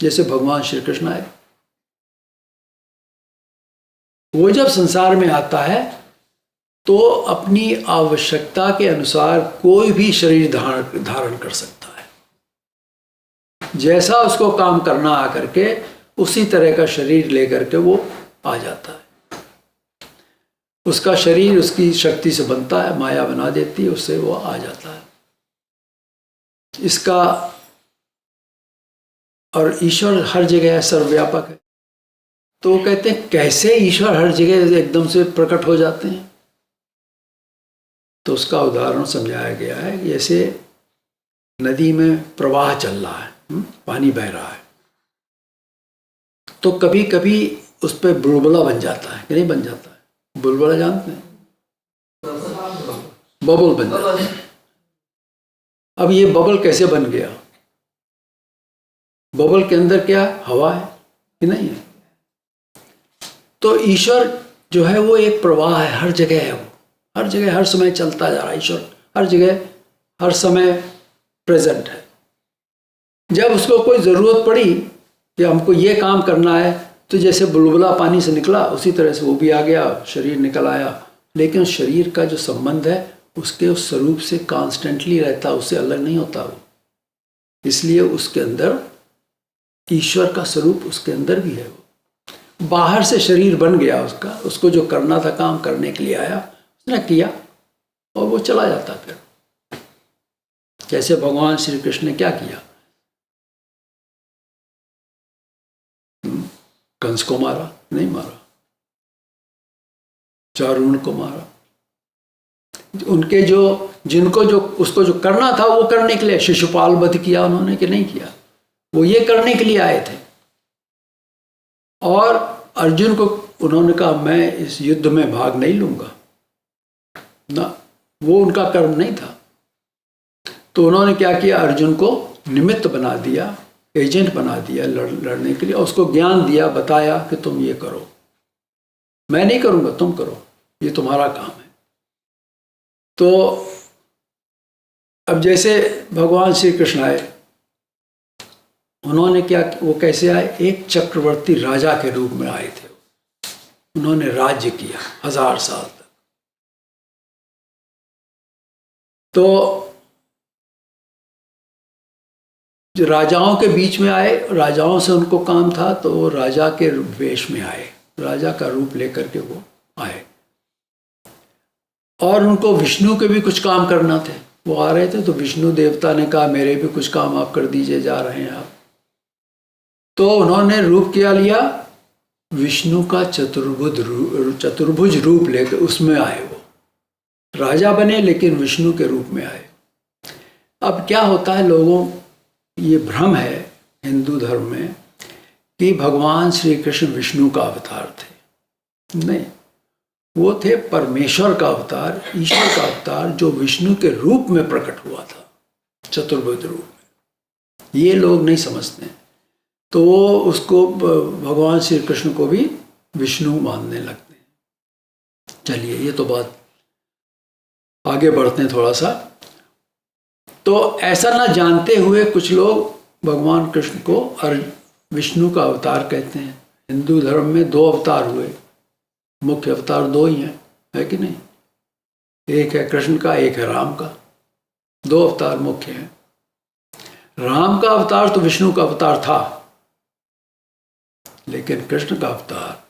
जैसे भगवान श्री कृष्ण आए, वो जब संसार में आता है तो अपनी आवश्यकता के अनुसार कोई भी शरीर धारण कर सकता है। जैसा उसको काम करना आकर के उसी तरह का शरीर लेकर के वो आ जाता है। उसका शरीर उसकी शक्ति से बनता है, माया बना देती है, उससे वो आ जाता है। इसका, और ईश्वर हर जगह सर्वव्यापक है। तो वो कहते हैं कैसे ईश्वर हर जगह एकदम से प्रकट हो जाते हैं। तो उसका उदाहरण समझाया गया है। जैसे नदी में प्रवाह चल रहा है, पानी बह रहा है, तो कभी कभी उस पर बुलबुला बन जाता है कि नहीं बन जाता है। बुलबुला जानते हैं, बबल बन जाता है। अब ये बबल कैसे बन गया, बबल के अंदर क्या हवा है कि नहीं है। तो ईश्वर जो है वो एक प्रवाह है, हर जगह है, वो हर जगह हर समय चलता जा रहा है। ईश्वर हर जगह हर समय प्रेजेंट है। जब उसको कोई ज़रूरत पड़ी कि हमको ये काम करना है, तो जैसे बुलबुला पानी से निकला उसी तरह से वो भी आ गया, शरीर निकल आया। लेकिन शरीर का जो संबंध है उसके उस स्वरूप से कॉन्स्टेंटली रहता, उससे अलग नहीं होता वो। इसलिए उसके अंदर ईश्वर का स्वरूप उसके अंदर भी है। वो बाहर से शरीर बन गया उसका, उसको जो करना था काम करने के लिए आया, उसने किया और वो चला जाता। फिर जैसे भगवान श्री कृष्ण ने क्या किया, कंस को मारा नहीं मारा, चारुण को मारा। उनके जो जिनको जो उसको जो करना था वो करने के लिए शिशुपाल वध किया उन्होंने कि नहीं किया, वो ये करने के लिए आए थे। और अर्जुन को उन्होंने कहा मैं इस युद्ध में भाग नहीं लूंगा ना, वो उनका कर्म नहीं था। तो उन्होंने क्या किया, अर्जुन को निमित्त बना दिया, एजेंट बना दिया लड़ने के लिए। उसको ज्ञान दिया, बताया कि तुम ये करो, मैं नहीं करूंगा तुम करो, ये तुम्हारा काम है। तो अब जैसे भगवान श्री कृष्ण आए, उन्होंने क्या, वो कैसे आए, एक चक्रवर्ती राजा के रूप में आए थे। उन्होंने राज्य किया 1000 साल तक। तो जो राजाओं के बीच में आए, राजाओं से उनको काम था, तो वो राजा के वेश में आए, राजा का रूप लेकर के वो आए। और उनको विष्णु के भी कुछ काम करना थे। वो आ रहे थे तो विष्णु देवता ने कहा मेरे भी कुछ काम आप कर दीजिए, जा रहे हैं आप। तो उन्होंने रूप क्या लिया, विष्णु का चतुर्भुज रूप लेकर उसमें आए। वो राजा बने लेकिन विष्णु के रूप में आए। अब क्या होता है, लोगों ये भ्रम है हिंदू धर्म में कि भगवान श्री कृष्ण विष्णु का अवतार थे। नहीं, वो थे परमेश्वर का अवतार, ईश्वर का अवतार, जो विष्णु के रूप में प्रकट हुआ था, चतुर्भुज रूप में। ये लोग नहीं समझते, तो वो उसको भगवान श्री कृष्ण को भी विष्णु मानने लगते हैं। चलिए, ये तो बात आगे बढ़ते हैं थोड़ा सा। तो ऐसा ना जानते हुए कुछ लोग भगवान कृष्ण को विष्णु का अवतार कहते हैं। हिंदू धर्म में 2 अवतार हुए, मुख्य अवतार 2 ही हैं, है कि नहीं? एक है कृष्ण का, एक है राम का। 2 अवतार मुख्य हैं। राम का अवतार तो विष्णु का अवतार था, लेकिन कृष्ण का अवतार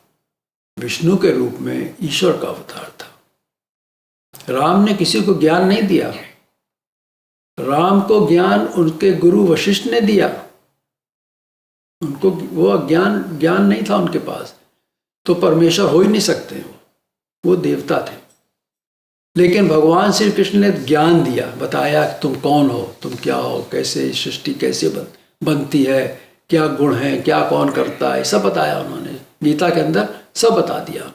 विष्णु के रूप में ईश्वर का अवतार था। राम ने किसी को ज्ञान नहीं दिया, राम को ज्ञान उनके गुरु वशिष्ठ ने दिया। उनको वो ज्ञान नहीं था उनके पास, तो परमेश्वर हो ही नहीं सकते। वो देवता थे। लेकिन भगवान श्री कृष्ण ने ज्ञान दिया, बताया कि तुम कौन हो, तुम क्या हो, कैसे सृष्टि कैसे बनती है, क्या गुण है, क्या कौन करता है, सब बताया उन्होंने। गीता के अंदर सब बता दिया।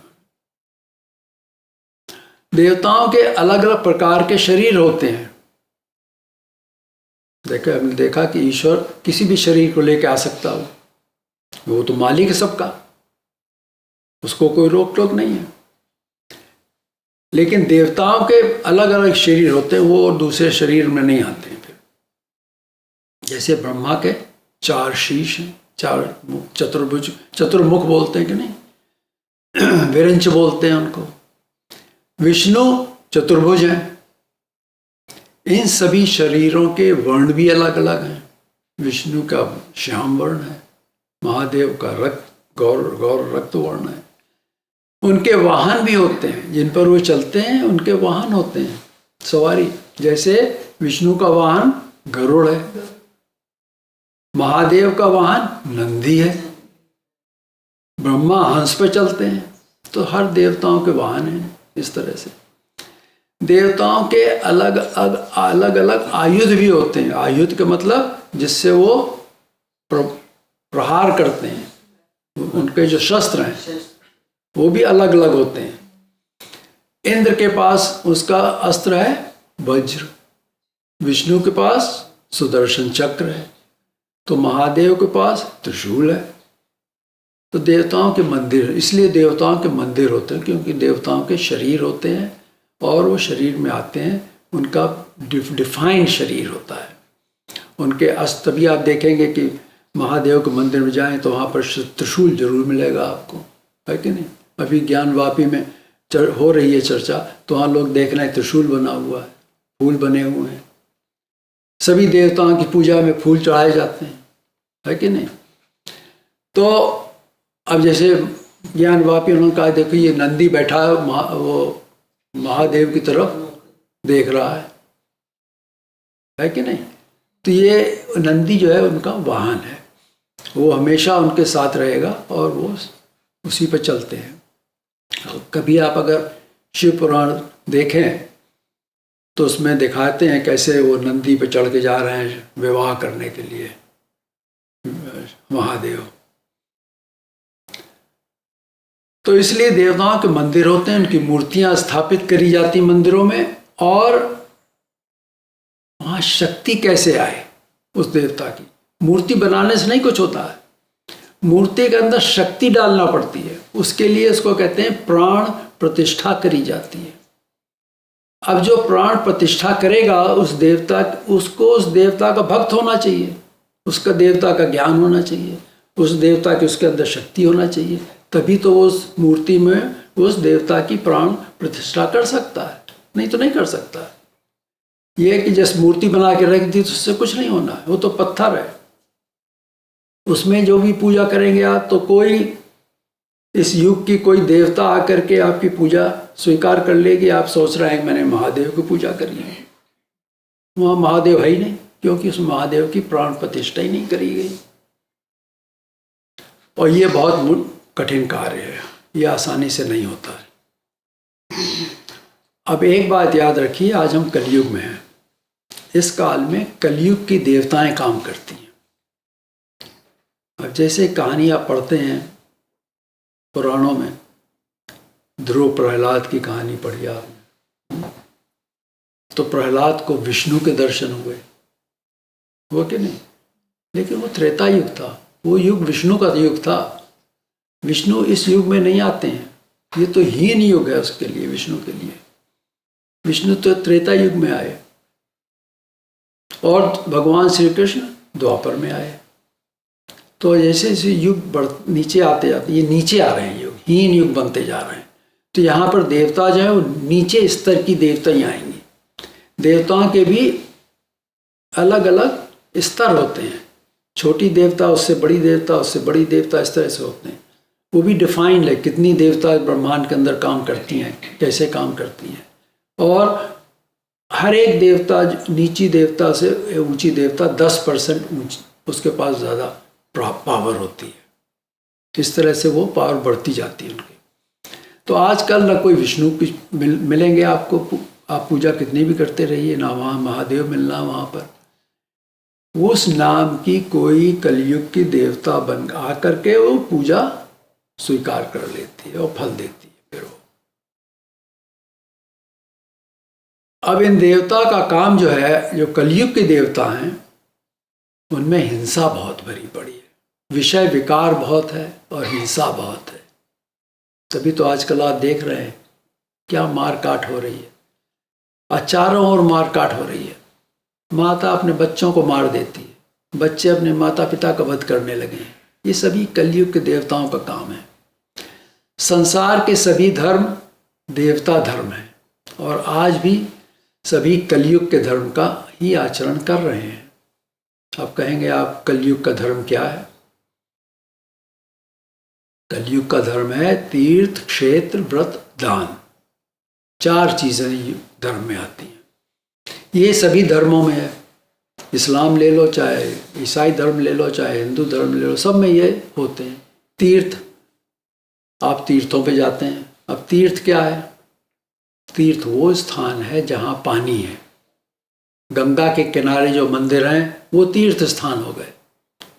देवताओं के अलग अलग प्रकार के शरीर होते हैं। हमने देखा कि ईश्वर किसी भी शरीर को लेकर आ सकता हो, वो तो मालिक है सबका, उसको कोई रोक टोक नहीं है। लेकिन देवताओं के अलग अलग शरीर होते हैं, वो दूसरे शरीर में नहीं आते हैं। फिर जैसे ब्रह्मा के 4 शीश हैं, 4 चतुर्भुज, चतुर्मुख बोलते हैं कि नहीं, विरंच बोलते हैं उनको। विष्णु चतुर्भुज हैं। इन सभी शरीरों के वर्ण भी अलग अलग हैं। विष्णु का श्याम वर्ण है, महादेव का गौर रक्त वर्ण है। उनके वाहन भी होते हैं, जिन पर वो चलते हैं उनके वाहन होते हैं, सवारी। जैसे विष्णु का वाहन गरुड़ है, महादेव का वाहन नंदी है, ब्रह्मा हंस पे चलते हैं। तो हर देवताओं के वाहन हैं। इस तरह से देवताओं के अलग अलग आयुध भी होते हैं। आयुध का मतलब जिससे वो प्रहार करते हैं, उनके जो शस्त्र हैं वो भी अलग अलग होते हैं। इंद्र के पास उसका अस्त्र है वज्र, विष्णु के पास सुदर्शन चक्र है, तो महादेव के पास त्रिशूल है। तो देवताओं के मंदिर, इसलिए देवताओं के मंदिर होते हैं, क्योंकि देवताओं के शरीर होते हैं और वो शरीर में आते हैं, उनका डिफाइंड शरीर होता है। उनके अस्त्र, तभी आप देखेंगे कि महादेव के मंदिर में जाएं तो वहाँ पर त्रिशूल जरूर मिलेगा आपको, है कि नहीं? अभी ज्ञानवापी में हो रही है चर्चा, तो वहाँ लोग देख रहे हैं त्रिशूल बना हुआ है, फूल बने हुए हैं। सभी देवताओं की पूजा में फूल चढ़ाए जाते हैं, है कि नहीं? तो अब जैसे ज्ञानवापी उन्होंने कहा देखो ये नंदी बैठा है, वो महादेव की तरफ देख रहा है कि नहीं? तो ये नंदी जो है उनका वाहन है, वो हमेशा उनके साथ रहेगा और वो उसी पर चलते हैं। कभी आप अगर शिव पुराण देखें तो उसमें दिखाते हैं कैसे वो नंदी पर चढ़ के जा रहे हैं विवाह करने के लिए महादेव। तो इसलिए देवताओं के मंदिर होते हैं, उनकी मूर्तियां स्थापित करी जाती मंदिरों में। और वहाँ शक्ति कैसे आए उस देवता की, मूर्ति बनाने से नहीं कुछ होता है, मूर्ति के अंदर शक्ति डालना पड़ती है। उसके लिए उसको कहते हैं प्राण प्रतिष्ठा करी जाती है। अब जो प्राण प्रतिष्ठा करेगा उस देवता, उसको उस देवता का भक्त होना चाहिए, उसका देवता का ज्ञान होना चाहिए, उस देवता की उसके अंदर शक्ति होना चाहिए, तभी तो वो उस मूर्ति में उस देवता की प्राण प्रतिष्ठा कर सकता है, नहीं तो नहीं कर सकता। ये कि जिस मूर्ति बना के रख दी तो उससे कुछ नहीं होना है, वो तो पत्थर है। उसमें जो भी पूजा करेंगे आप, तो कोई इस युग की कोई देवता आकर के आपकी पूजा स्वीकार कर लेगी। आप सोच रहे हैं मैंने महादेव की पूजा करी है, वहाँ महादेव है ही नहीं, क्योंकि उस महादेव की प्राण प्रतिष्ठा ही नहीं करी गई। और ये बहुत कठिन कार्य है, ये आसानी से नहीं होता है। अब एक बात याद रखिए, आज हम कलयुग में हैं। इस काल में कलयुग की देवताएं काम करती हैं। अब जैसे कहानी आप पढ़ते हैं पुराणों में, ध्रुव प्रहलाद की कहानी पढ़ी आपने, तो प्रहलाद को विष्णु के दर्शन हुए, वो कि नहीं? लेकिन वो त्रेता युग था, वो युग विष्णु का युग था। विष्णु इस युग में नहीं आते हैं, ये तो हीन युग है उसके लिए, विष्णु के लिए। विष्णु तो त्रेता युग में आए और भगवान श्री कृष्ण द्वापर में आए। तो जैसे जैसे युग नीचे आते जाते, ये नीचे आ रहे हैं युग, हीन युग बनते जा रहे हैं। तो यहाँ पर देवता जो है वो नीचे स्तर की देवता ही आएंगी। देवताओं के भी अलग अलग स्तर होते हैं, छोटी देवता, उससे बड़ी देवता, उससे बड़ी देवता, इस तरह से होते हैं। वो भी डिफाइंड है, कितनी देवता ब्रह्मांड के अंदर काम करती हैं, कैसे काम करती हैं। और हर एक देवता, नीची देवता से ऊंची देवता 10% उसके पास ज़्यादा पावर होती है। इस तरह से वो पावर बढ़ती जाती है उनकी। तो आजकल ना कोई विष्णु मिलेंगे आपको, आप पूजा कितनी भी करते रहिए, ना वहाँ महादेव मिलना वहाँ पर। उस नाम की कोई कलयुग की देवता बन आकर के वो पूजा स्वीकार कर लेती है और फल देती है। फिर वो अब इन देवता का काम जो है, जो कलयुग के देवता हैं, उनमें हिंसा बहुत भरी पड़ी है, विषय विकार बहुत है और हिंसा बहुत है। तभी तो आजकल आप देख रहे हैं क्या मार काट हो रही है, चारों ओर मार काट हो रही है। माता अपने बच्चों को मार देती है, बच्चे अपने माता पिता का वध करने लगे हैं। ये सभी कलयुग के देवताओं का काम है। संसार के सभी धर्म देवता धर्म हैं और आज भी सभी कलयुग के धर्म का ही आचरण कर रहे हैं। अब कहेंगे आप कलयुग का धर्म क्या है? कलयुग का धर्म है तीर्थ, क्षेत्र, व्रत, दान। 4 चीजें धर्म में आती हैं। ये सभी धर्मों में है। इस्लाम ले लो, चाहे ईसाई धर्म ले लो, चाहे हिंदू धर्म ले लो, सब में ये होते हैं। तीर्थ, आप तीर्थों पे जाते हैं। अब तीर्थ क्या है? तीर्थ वो स्थान है जहाँ पानी है। गंगा के किनारे जो मंदिर हैं वो तीर्थ स्थान हो गए।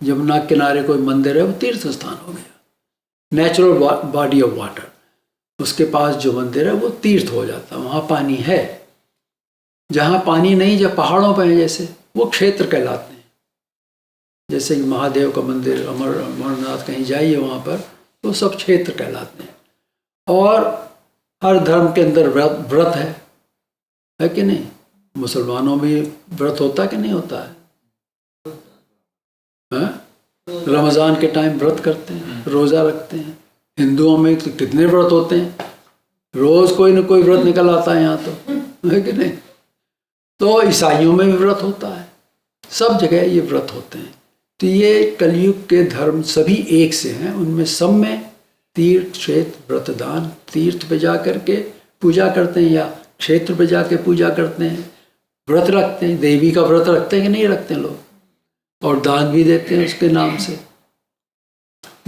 यमुना के किनारे कोई मंदिर है वो तीर्थ स्थान हो गया। नेचुरल बॉडी ऑफ वाटर, उसके पास जो मंदिर है वो तीर्थ हो जाता है, वहाँ पानी है। जहाँ पानी नहीं, जब पहाड़ों पर है जैसे, वो क्षेत्र कहलाते हैं। जैसे कि महादेव का मंदिर, अमरनाथ, कहीं जाइए वहाँ पर, तो सब क्षेत्र कहलाते हैं। और हर धर्म के अंदर व्रत है कि नहीं? मुसलमानों में व्रत होता कि नहीं होता है? रमज़ान के टाइम व्रत करते हैं, रोज़ा रखते हैं। हिंदुओं में तो कितने व्रत होते हैं, रोज़ कोई ना कोई व्रत निकल आता है यहाँ, तो है कि नहीं? तो ईसाइयों में भी व्रत होता है, सब जगह ये व्रत होते हैं। तो ये कलयुग के धर्म सभी एक से हैं। उनमें सब में तीर्थ, क्षेत्र, व्रत, दान। तीर्थ पे जा करके पूजा करते हैं या क्षेत्र पे जाके पूजा करते हैं, व्रत रखते हैं। देवी का व्रत रखते हैं कि नहीं रखते हैं लोग, और दान भी देते हैं उसके नाम से।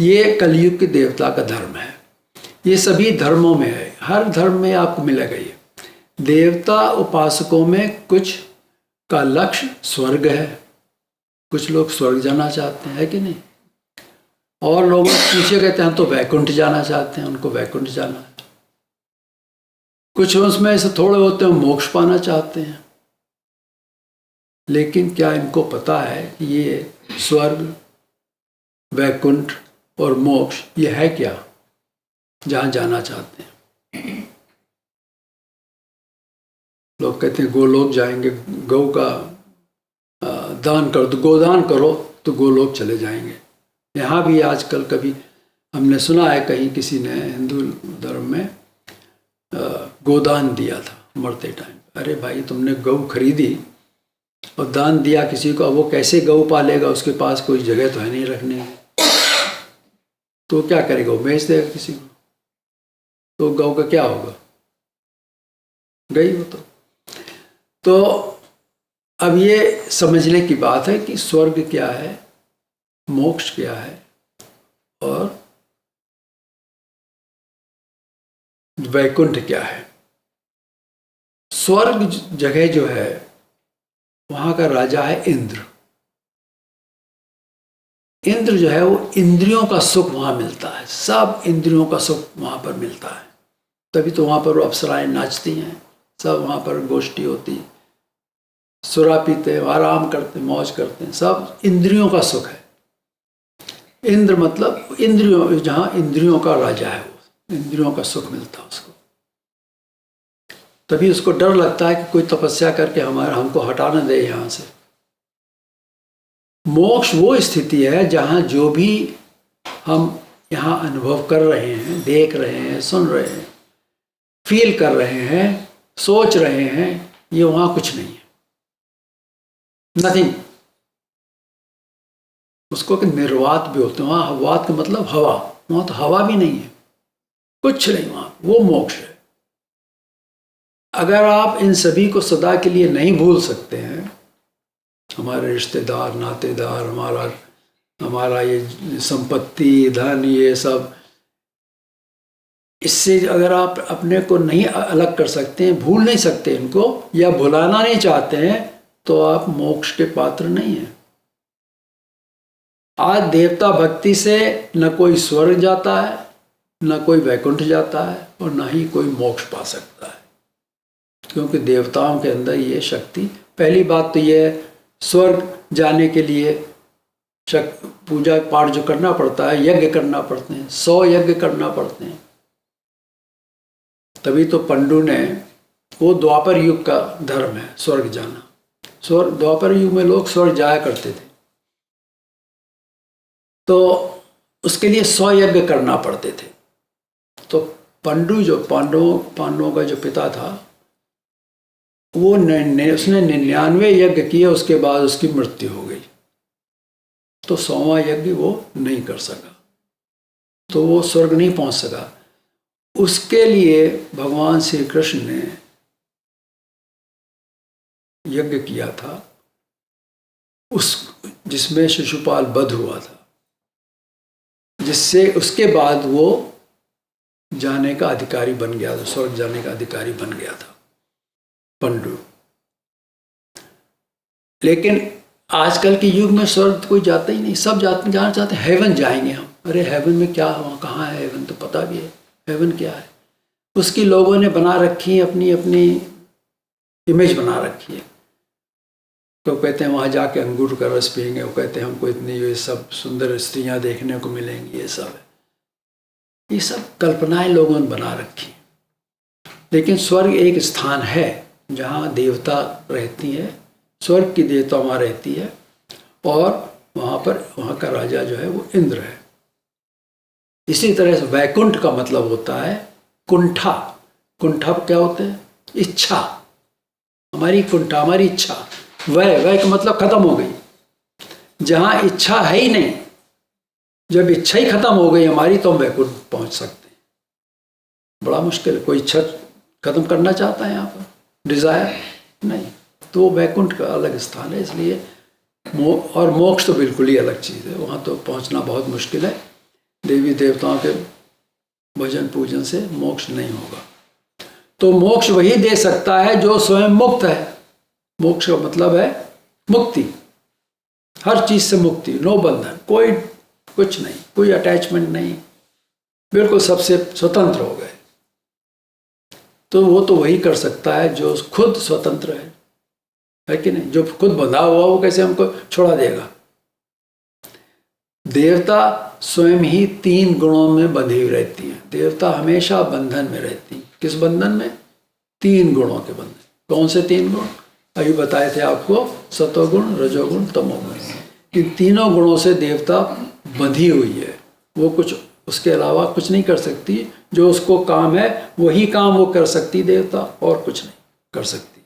ये कलयुग के देवता का धर्म है। ये सभी धर्मों में है, हर धर्म में आपको मिलेगा ये। देवता उपासकों में कुछ का लक्ष्य स्वर्ग है, कुछ लोग स्वर्ग जाना चाहते हैं, है कि नहीं? और लोग पीछे कहते हैं तो वैकुंठ जाना चाहते हैं, उनको वैकुंठ जाना है। कुछ उसमें ऐसे थोड़े होते हैं मोक्ष पाना चाहते हैं। लेकिन क्या इनको पता है कि ये स्वर्ग, वैकुंठ और मोक्ष ये है क्या, जहाँ जाना चाहते हैं? लोग कहते हैं गोलोक जाएंगे, गौ का दान करो, तो गोदान करो तो गोलोक चले जाएंगे। यहाँ भी आजकल कभी हमने सुना है कहीं किसी ने हिंदू धर्म में गोदान दिया था मरते टाइम। अरे भाई तुमने गौ खरीदी और दान दिया किसी को, अब वो कैसे गौ पालेगा, उसके पास कोई जगह तो है नहीं रखने की, तो क्या करेगा, वो बेच देगा किसी को, तो गौ का क्या होगा, गई वो तो अब ये समझने की बात है कि स्वर्ग क्या है, मोक्ष क्या है और वैकुंठ क्या है। स्वर्ग जगह जो है वहां का राजा है इंद्र। इंद्र जो है वो इंद्रियों का सुख वहां मिलता है, सब इंद्रियों का सुख वहां पर मिलता है, तभी तो वहां पर अप्सराएं नाचती हैं, सब वहां पर गोष्ठी होती, सुरा पीते, आराम करते, मौज करते हैं, सब इंद्रियों का सुख है। इंद्र मतलब इंद्रियों, जहां इंद्रियों का राजा है वो, इंद्रियों का सुख मिलता है उसको, तभी उसको डर लगता है कि कोई तपस्या करके हमको हटा न दे यहाँ से। मोक्ष वो स्थिति है जहाँ जो भी हम यहाँ अनुभव कर रहे हैं, देख रहे हैं, सुन रहे हैं, फील कर रहे हैं, सोच रहे हैं, ये वहाँ कुछ नहीं है, नथिंग। उसको कि निर्वात भी होते हैं वहाँ, वात का मतलब हवा, वहाँ तो हवा भी नहीं है, कुछ नहीं वहाँ, वो मोक्ष है। अगर आप इन सभी को सदा के लिए नहीं भूल सकते हैं, हमारे रिश्तेदार, नातेदार, हमारा ये संपत्ति, धन, ये सब, इससे अगर आप अपने को नहीं अलग कर सकते हैं, भूल नहीं सकते इनको, या भुलाना नहीं चाहते हैं, तो आप मोक्ष के पात्र नहीं हैं। आज देवता भक्ति से न कोई स्वर्ग जाता है, न कोई वैकुंठ जाता है, और न ही कोई मोक्ष पा सकता है, क्योंकि देवताओं के अंदर ये शक्ति, पहली बात तो ये स्वर्ग जाने के लिए पूजा पाठ जो करना पड़ता है, यज्ञ करना पड़ते हैं, 100 यज्ञ करना पड़ते हैं, तभी तो पंडु ने, वो द्वापर युग का धर्म है स्वर्ग जाना। स्वर्ग, द्वापर युग में लोग स्वर्ग जाया करते थे, तो उसके लिए 100 यज्ञ करना पड़ते थे। तो पंडु जो पांडवों का जो पिता था, वो उसने 99 यज्ञ किए, उसके बाद उसकी मृत्यु हो गई, तो 100वां यज्ञ वो नहीं कर सका, तो वो स्वर्ग नहीं पहुंच सका। उसके लिए भगवान श्री कृष्ण ने यज्ञ किया था, जिसमें शिशुपाल वध हुआ था, जिससे उसके बाद वो जाने का अधिकारी बन गया था, स्वर्ग जाने का अधिकारी बन गया था पंडु। लेकिन आजकल के युग में स्वर्ग कोई जाता ही नहीं, सब जाना चाहते हैं हेवन जाएंगे हम। अरे हेवन में क्या हुआ, कहाँ है हेवन, तो पता भी है हेवन क्या है, उसकी लोगों ने बना रखी है, अपनी अपनी इमेज बना रखी है। तो कहते हैं वहाँ जाके अंगूर का रस पियेंगे, वो कहते हैं हमको इतनी ये सब सुंदर स्त्रियाँ देखने को मिलेंगी, ये सब है, ये सब कल्पनाएं लोगों ने बना रखी। लेकिन स्वर्ग एक स्थान है जहाँ देवता रहती है, स्वर्ग की देवता वहाँ रहती है, और वहाँ का राजा जो है वो इंद्र है। इसी तरह से वैकुंठ का मतलब होता है कुंठा। कुंठा क्या होते हैं, इच्छा, हमारी कुंठा, हमारी इच्छा, वह का मतलब खत्म हो गई, जहाँ इच्छा है ही नहीं, जब इच्छा ही खत्म हो गई हमारी, तो हम वैकुंठ पहुँच सकते हैं। बड़ा मुश्किल है, कोई इच्छा खत्म करना चाहता है यहाँ पर, डिज़ायर नहीं, तो वैकुंठ का अलग स्थान है। इसलिए और मोक्ष तो बिल्कुल ही अलग चीज़ है, वहाँ तो पहुँचना बहुत मुश्किल है, देवी देवताओं के भजन पूजन से मोक्ष नहीं होगा। तो मोक्ष वही दे सकता है जो स्वयं मुक्त है। मोक्ष का मतलब है मुक्ति, हर चीज़ से मुक्ति, नो बंधन, कोई कुछ नहीं, कोई अटैचमेंट नहीं, बिल्कुल सबसे स्वतंत्र हो गए। तो वो तो वही कर सकता है जो खुद स्वतंत्र है कि नहीं। जो खुद बंधा हुआ वो कैसे हमको छोड़ा देगा। देवता स्वयं ही 3 गुणों में बंधी हुई रहती हैं। देवता हमेशा बंधन में रहती हैं। किस बंधन में? 3 गुणों के बंधन। कौन से 3 गुण? अभी बताए थे आपको, सतोगुण, रजोगुण, तमोगुण। इन तीनों गुणों से देवता बंधी हुई है, वो कुछ उसके अलावा कुछ नहीं कर सकती। जो उसको काम है वही काम वो कर सकती, देवता और कुछ नहीं कर सकती।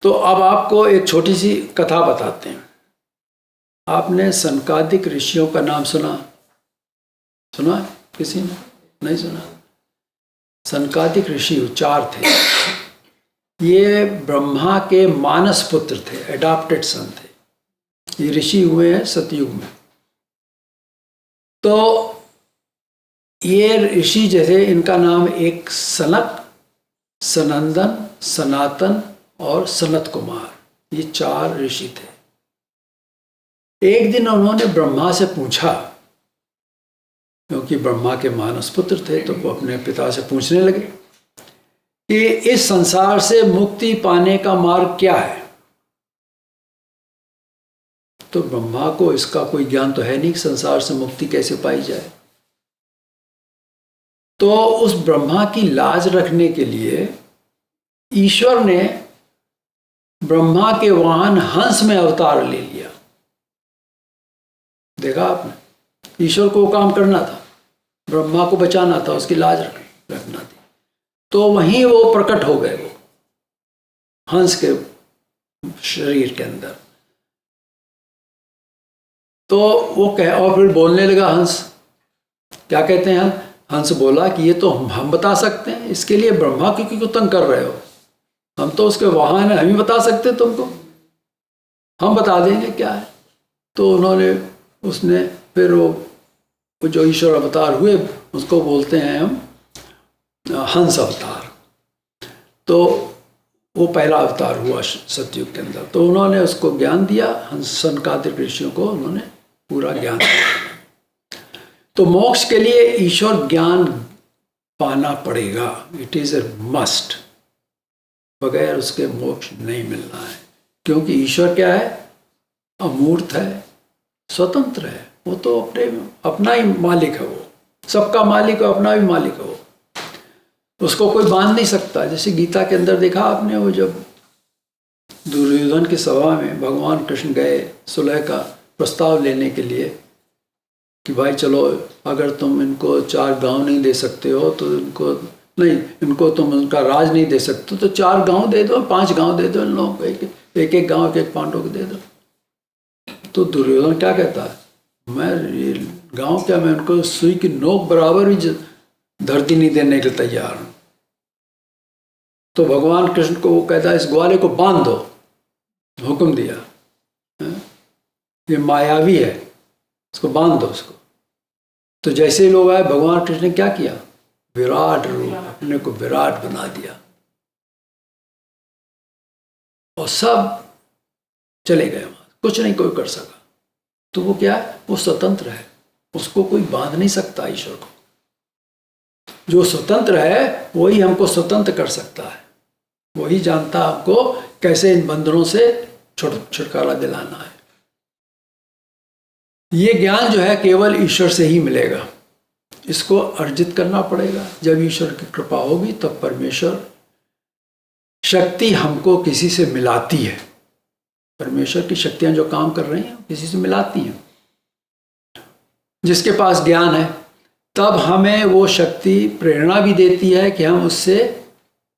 तो अब आपको एक छोटी सी कथा बताते हैं। आपने सनकादिक ऋषियों का नाम सुना है किसी ने? नहीं सुना? सनकादिक ऋषि 4 थे। ये ब्रह्मा के मानस पुत्र थे, एडॉप्टेड सन थे। ये ऋषि हुए हैं सतयुग में। तो ये ऋषि जैसे, इनका नाम एक सनक, सनंदन, सनातन और सनत कुमार, ये 4 ऋषि थे। एक दिन उन्होंने ब्रह्मा से पूछा, क्योंकि ब्रह्मा के मानस पुत्र थे, तो वो अपने पिता से पूछने लगे कि इस संसार से मुक्ति पाने का मार्ग क्या है। तो ब्रह्मा को इसका कोई ज्ञान तो है नहीं कि संसार से मुक्ति कैसे पाई जाए। तो उस ब्रह्मा की लाज रखने के लिए ईश्वर ने ब्रह्मा के वाहन हंस में अवतार ले लिया। देखा आपने, ईश्वर को काम करना था, ब्रह्मा को बचाना था, उसकी लाज रखना थी। तो वहीं वो प्रकट हो गए, वो हंस के शरीर के अंदर। तो वो और फिर बोलने लगा हंस। क्या कहते हैं? हंस बोला कि ये तो हम बता सकते हैं, इसके लिए ब्रह्मा की क्यों तंग कर रहे हो? हम तो उसके वाहन हैं, हम ही बता सकते तुमको, हम बता देंगे क्या है। तो उसने फिर वो जो ईश्वर अवतार हुए उसको बोलते हैं हम हंस अवतार। तो वो पहला अवतार हुआ सतयुग के अंदर। तो उन्होंने उसको ज्ञान दिया, हंस सनकादिक ऋषियों को उन्होंने पूरा ज्ञान दिया। तो मोक्ष के लिए ईश्वर ज्ञान पाना पड़ेगा, इट इज ए मस्ट। बगैर उसके मोक्ष नहीं मिलना है, क्योंकि ईश्वर क्या है? अमूर्त है, स्वतंत्र है। वो तो अपना ही मालिक है, वो सबका मालिक है, अपना भी मालिक है। वो उसको कोई बांध नहीं सकता। जैसे गीता के अंदर देखा आपने, वो जब दुर्योधन की सभा में भगवान कृष्ण गए सुलह का प्रस्ताव लेने के लिए कि भाई चलो, अगर तुम इनको 4 गांव नहीं दे सकते हो तो इनको तुम उनका राज नहीं दे सकते तो 4 गांव दे दो, 5 गांव दे दो इन लोगों को, एक गांव एक पांडव को दे दो। तो दुर्योधन क्या कहता है? मैं ये गांव क्या, मैं उनको सुई की नोक बराबर भी धरती नहीं देने के तैयार हूं। तो भगवान कृष्ण को वो कहता है इस ग्वाले को बांध दो, हुक्म दिया। ये मायावी है, इसको बांध दो उसको। तो जैसे ही लोग आए, भगवान कृष्ण ने क्या किया? विराट रूप, अपने को विराट बना दिया और सब चले गए वहां, कुछ नहीं कोई कर सका। तो वो क्या है? वो स्वतंत्र है, उसको कोई बांध नहीं सकता ईश्वर को। जो स्वतंत्र है वही हमको स्वतंत्र कर सकता है, वही जानता हमको कैसे इन बंधनों से छुटकारा दिलाना है। ये ज्ञान जो है केवल ईश्वर से ही मिलेगा, इसको अर्जित करना पड़ेगा। जब ईश्वर की कृपा होगी तब परमेश्वर शक्ति हमको किसी से मिलाती है। परमेश्वर की शक्तियां जो काम कर रही हैं किसी से मिलाती हैं। जिसके पास ज्ञान है तब हमें वो शक्ति प्रेरणा भी देती है कि हम उससे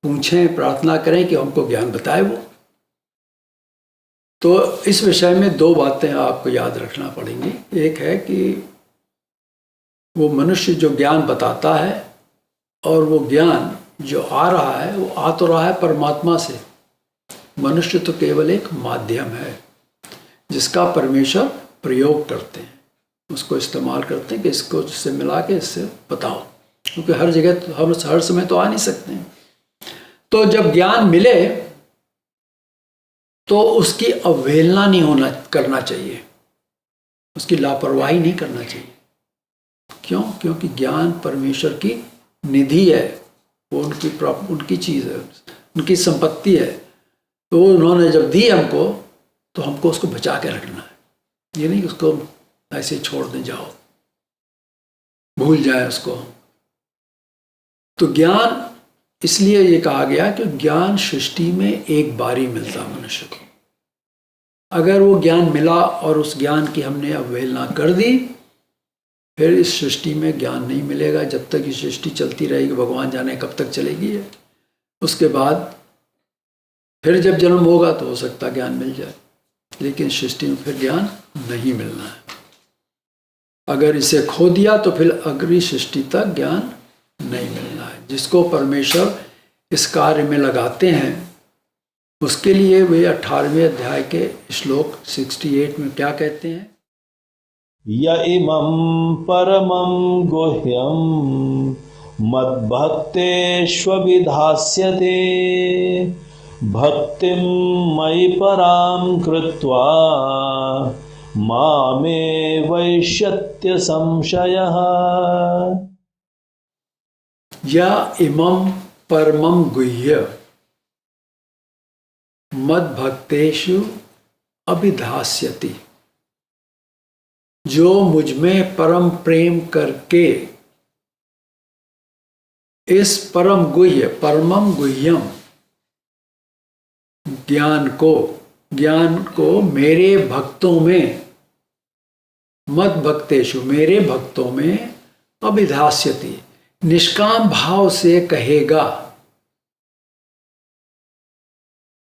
पूछें, प्रार्थना करें कि हमको ज्ञान बताए वो। तो इस विषय में 2 बातें आपको याद रखना पड़ेंगी। एक है कि वो मनुष्य जो ज्ञान बताता है और वो ज्ञान जो आ रहा है वो आ तो रहा है परमात्मा से। मनुष्य तो केवल एक माध्यम है जिसका परमेश्वर प्रयोग करते हैं, उसको इस्तेमाल करते हैं कि इसको इससे मिला के इससे बताओ, क्योंकि हर जगह तो हर समय तो आ नहीं सकते हैं। तो जब ज्ञान मिले तो उसकी अवहेलना नहीं करना चाहिए, उसकी लापरवाही नहीं करना चाहिए। क्यों? क्योंकि ज्ञान परमेश्वर की निधि है, वो उनकी चीज़ है, उनकी संपत्ति है। तो उन्होंने जब दी हमको तो हमको उसको बचा के रखना है। ये नहीं उसको ऐसे छोड़ दें, जाओ भूल जाए उसको। तो ज्ञान इसलिए ये कहा गया कि ज्ञान सृष्टि में एक बार ही मिलता मनुष्य को। अगर वो ज्ञान मिला और उस ज्ञान की हमने अवहेलना कर दी फिर इस सृष्टि में ज्ञान नहीं मिलेगा। जब तक ये सृष्टि चलती रहेगी, भगवान जाने कब तक चलेगी है। उसके बाद फिर जब जन्म होगा तो हो सकता है ज्ञान मिल जाए, लेकिन सृष्टि में फिर ज्ञान नहीं मिलना है। अगर इसे खो दिया तो फिर अगली सृष्टि तक ज्ञान नहीं मिलना है। जिसको परमेश्वर इस कार्य में लगाते हैं, उसके लिए वे 18वें अध्याय के श्लोक 68 में क्या कहते हैं? य इमं परमं गुह्यं मद्भक्तेष्वभिधास्यते भक्तिं मयि परां कृत्वा मामे वैष्यत्य संशयः। या इमं परमं गुह्य मद्भक्तेषु अभिधास्यति, जो मुझ में परम प्रेम करके इस परम गुह्य, परमम गुह्यम ज्ञान को मेरे भक्तों में, मद भक्तेषु मेरे भक्तों में अभिधास्यति, निष्काम भाव से कहेगा,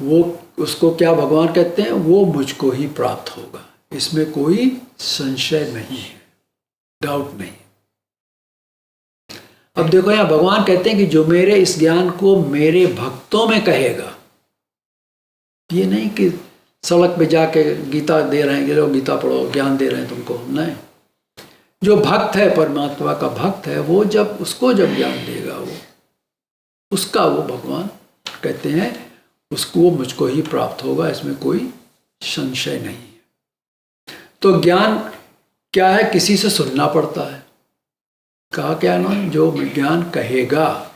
वो उसको क्या भगवान कहते हैं? वो मुझको ही प्राप्त होगा। इसमें कोई संशय नहीं है, डाउट नहीं। अब देखो यहां भगवान कहते हैं कि जो मेरे इस ज्ञान को मेरे भक्तों में कहेगा, ये नहीं कि सड़क पे जाके गीता दे रहे हैं कि लो गीता पढ़ो, ज्ञान दे रहे हैं तुमको, नहीं। जो भक्त है, परमात्मा का भक्त है, वो जब उसको जब ज्ञान देगा, वो उसका वो भगवान कहते हैं उसको वो मुझको ही प्राप्त होगा, इसमें कोई संशय नहीं है। तो ज्ञान क्या है? किसी से सुनना पड़ता है। कहा क्या ना, जो ज्ञान कहेगा।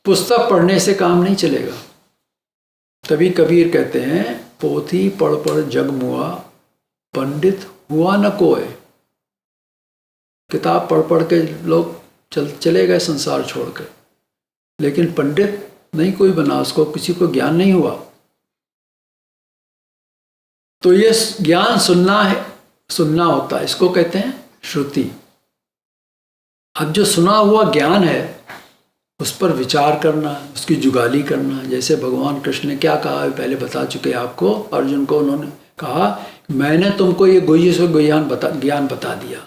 पुस्तक पढ़ने से काम नहीं चलेगा। तभी कबीर कहते हैं, पोथी पढ़ पढ़ जग मुआ, पंडित हुआ न कोय। किताब पढ़ पढ़ के लोग चले गए संसार छोड़कर, लेकिन पंडित नहीं कोई बना, उसको किसी को ज्ञान नहीं हुआ। तो ये ज्ञान सुनना है, सुनना होता है, इसको कहते हैं श्रुति। अब जो सुना हुआ ज्ञान है उस पर विचार करना, उसकी जुगाली करना। जैसे भगवान कृष्ण ने क्या कहा, पहले बता चुके आपको। अर्जुन को उन्होंने कहा, मैंने तुमको ये गुह्य से ज्ञान बता दिया,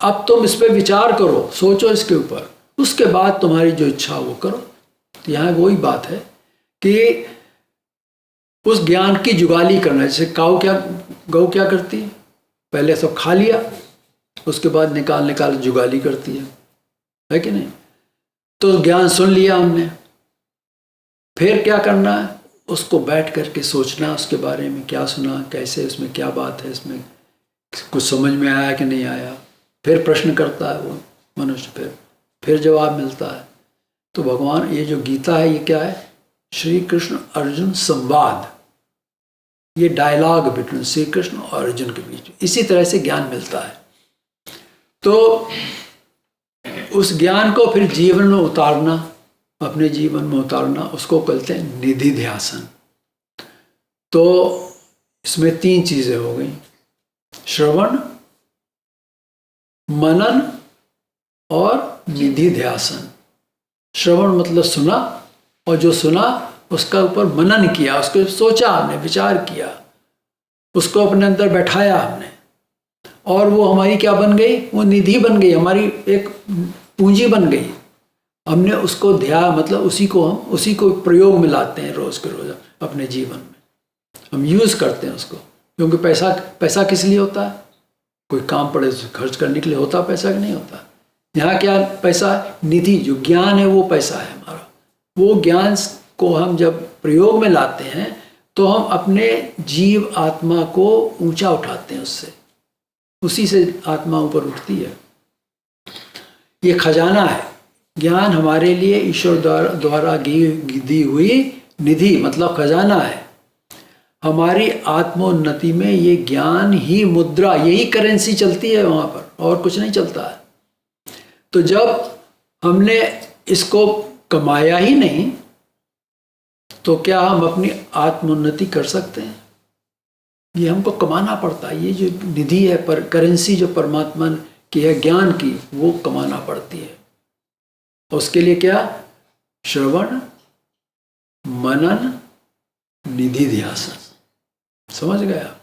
अब तुम इस पर विचार करो, सोचो इसके ऊपर, उसके बाद तुम्हारी जो इच्छा हो वो करो। तो यहाँ वही बात है कि उस ज्ञान की जुगाली करना। जैसे गौ क्या करती है? पहले सब खा लिया, उसके बाद निकाल जुगाली करती है कि नहीं? तो ज्ञान सुन लिया हमने, फिर क्या करना है? उसको बैठ करके सोचना उसके बारे में, क्या सुना, कैसे, उसमें क्या बात है, इसमें कुछ समझ में आया कि नहीं आया। फिर प्रश्न करता है वो मनुष्य, फिर जवाब मिलता है। तो भगवान, ये जो गीता है ये क्या है? श्री कृष्ण अर्जुन संवाद, ये डायलॉग बिटवीन श्री कृष्ण और अर्जुन के बीच। इसी तरह से ज्ञान मिलता है। तो उस ज्ञान को फिर जीवन में उतारना, अपने जीवन में उतारना, उसको कहते हैं निधि ध्यासन। तो इसमें 3 चीजें हो गई, श्रवण, मनन और निधि ध्यासन। श्रवण मतलब सुना, और जो सुना उसका ऊपर मनन किया, उसको सोचा हमने, विचार किया, उसको अपने अंदर बैठाया हमने, और वो हमारी क्या बन गई? वो निधि बन गई, हमारी एक पूंजी बन गई। हमने उसको मतलब उसी को प्रयोग में लाते हैं रोज के रोज अपने जीवन में, हम यूज करते हैं उसको। क्योंकि पैसा किस लिए होता है? कोई काम पड़े खर्च करने के लिए होता, पैसा नहीं होता। यहाँ क्या पैसा? निधि, जो ज्ञान है वो पैसा है हमारा। वो ज्ञान को हम जब प्रयोग में लाते हैं तो हम अपने जीव आत्मा को ऊंचा उठाते हैं, उससे, उसी से आत्मा ऊपर उठती है। ये खजाना है, ज्ञान हमारे लिए ईश्वर द्वारा दी हुई निधि, मतलब खजाना है। हमारी आत्मोन्नति में ये ज्ञान ही मुद्रा, यही करेंसी चलती है वहाँ पर, और कुछ नहीं चलता है। तो जब हमने इसको कमाया ही नहीं तो क्या हम अपनी आत्मोन्नति कर सकते हैं? ये हमको कमाना पड़ता है। ये जो निधि है, पर करेंसी जो परमात्मा की है, ज्ञान की, वो कमाना पड़ती है। उसके लिए क्या? श्रवण, मनन, निधि ध्यासन। समझ गया?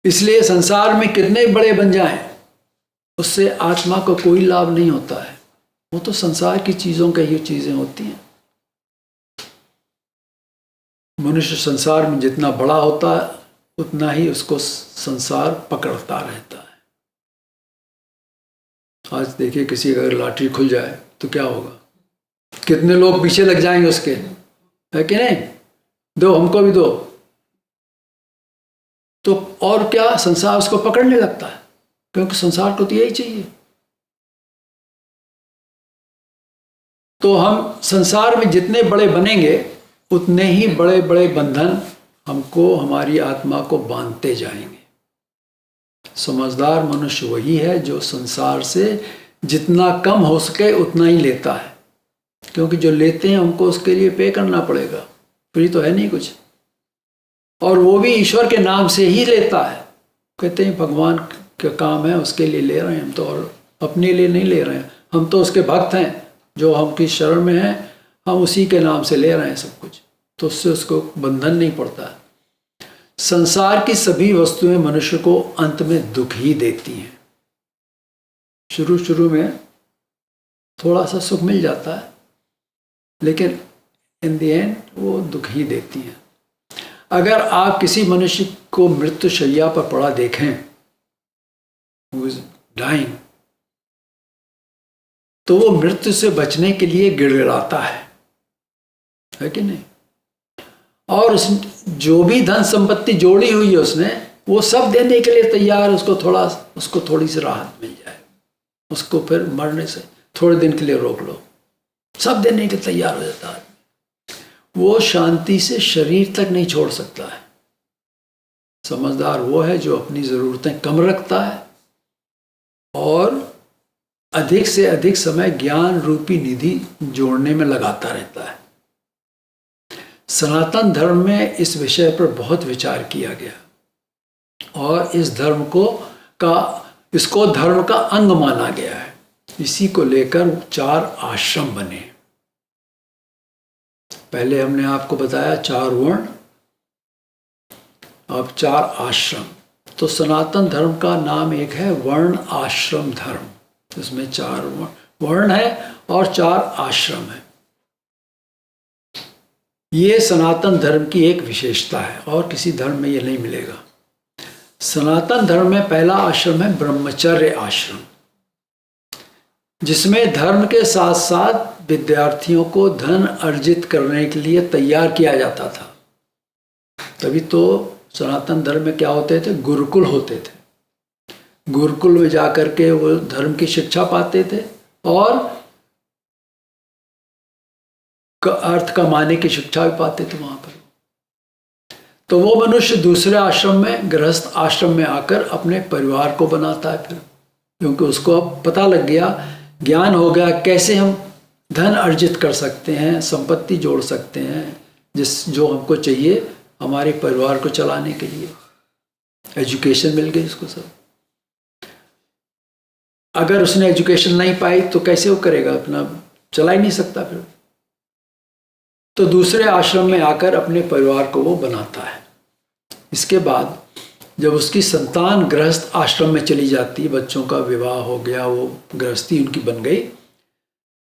इसलिए संसार में कितने बड़े बन जाएं, उससे आत्मा को कोई लाभ नहीं होता है। वो तो संसार की चीजों का ही चीजें होती हैं। मनुष्य संसार में जितना बड़ा होता है उतना ही उसको संसार पकड़ता रहता है। आज देखिए, किसी अगर लॉटरी खुल जाए तो क्या होगा? कितने लोग पीछे लग जाएंगे उसके, है कि नहीं? दो, हमको भी दो। तो और क्या, संसार उसको पकड़ने लगता है, क्योंकि संसार को तो यही चाहिए। तो हम संसार में जितने बड़े बनेंगे उतने ही बड़े बड़े बंधन हमको, हमारी आत्मा को बांधते जाएंगे। समझदार मनुष्य वही है जो संसार से जितना कम हो सके उतना ही लेता है, क्योंकि जो लेते हैं हमको उसके लिए पे करना पड़ेगा, फ्री तो है नहीं कुछ। और वो भी ईश्वर के नाम से ही लेता है। कहते हैं भगवान का काम है, उसके लिए ले रहे हैं हम तो, और अपने लिए नहीं ले रहे हैं। हम तो उसके भक्त हैं, जो हमकी शरण में हैं, हम उसी के नाम से ले रहे हैं सब कुछ, तो उससे उसको बंधन नहीं पड़ता है। संसार की सभी वस्तुएं मनुष्य को अंत में दुख ही देती हैं। शुरू शुरू में थोड़ा सा सुख मिल जाता है, लेकिन इन द एंड वो दुख ही देती हैं। अगर आप किसी मनुष्य को मृत्यु शैया पर पड़ा देखें, who is dying, तो वो मृत्यु से बचने के लिए गिड़गिड़ाता है कि नहीं? और उस जो भी धन संपत्ति जोड़ी हुई है उसने, वो सब देने के लिए तैयार है। उसको थोड़ी सी राहत मिल जाए, उसको फिर मरने से थोड़े दिन के लिए रोक लो, सब देने के तैयार हो जाता है। वो शांति से शरीर तक नहीं छोड़ सकता है। समझदार वो है जो अपनी जरूरतें कम रखता है और अधिक से अधिक समय ज्ञान रूपी निधि जोड़ने में लगाता रहता है। सनातन धर्म में इस विषय पर बहुत विचार किया गया और इसको धर्म का अंग माना गया है। इसी को लेकर 4 आश्रम बने। पहले हमने आपको बताया 4 वर्ण, अब 4 आश्रम। तो सनातन धर्म का नाम एक है वर्ण आश्रम धर्म। इसमें 4 वर्ण है और 4 आश्रम है। ये सनातन धर्म की एक विशेषता है और किसी धर्म में ये नहीं मिलेगा। सनातन धर्म में पहला आश्रम है ब्रह्मचर्य आश्रम, जिसमें धर्म के साथ साथ विद्यार्थियों को धन अर्जित करने के लिए तैयार किया जाता था। तभी तो सनातन धर्म में क्या होते थे? गुरुकुल होते थे। गुरुकुल में जाकर के वो धर्म की शिक्षा पाते थे और अर्थ कमाने की शिक्षा भी पाते थे वहां पर। तो वो मनुष्य दूसरे आश्रम में, गृहस्थ आश्रम में आकर अपने परिवार को बनाता है फिर, क्योंकि उसको अब पता लग गया, ज्ञान हो गया कैसे हम धन अर्जित कर सकते हैं, संपत्ति जोड़ सकते हैं जो हमको चाहिए हमारे परिवार को चलाने के लिए। एजुकेशन मिल गई उसको सब। अगर उसने एजुकेशन नहीं पाई तो कैसे वो करेगा? अपना चला ही नहीं सकता फिर। तो दूसरे आश्रम में आकर अपने परिवार को वो बनाता है। इसके बाद जब उसकी संतान गृहस्थ आश्रम में चली जाती, बच्चों का विवाह हो गया, वो गृहस्थी उनकी बन गई,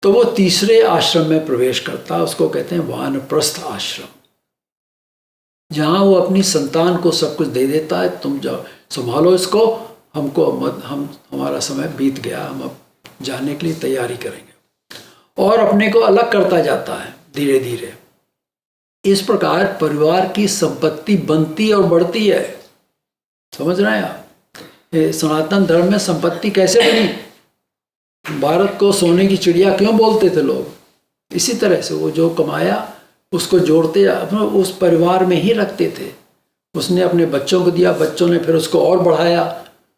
तो वो तीसरे आश्रम में प्रवेश करता। उसको कहते हैं वानप्रस्थ आश्रम, जहां वो अपनी संतान को सब कुछ दे देता है, तुम जाओ संभालो इसको, हमारा समय बीत गया, हम अब जाने के लिए तैयारी करेंगे, और अपने को अलग करता जाता है धीरे धीरे। इस प्रकार परिवार की संपत्ति बनती और बढ़ती है। समझ रहे हैं आप? सनातन धर्म में संपत्ति कैसे बनी? भारत को सोने की चिड़िया क्यों बोलते थे लोग? इसी तरह से वो जो कमाया उसको जोड़ते अपने उस परिवार में ही रखते थे। उसने अपने बच्चों को दिया, बच्चों ने फिर उसको और बढ़ाया,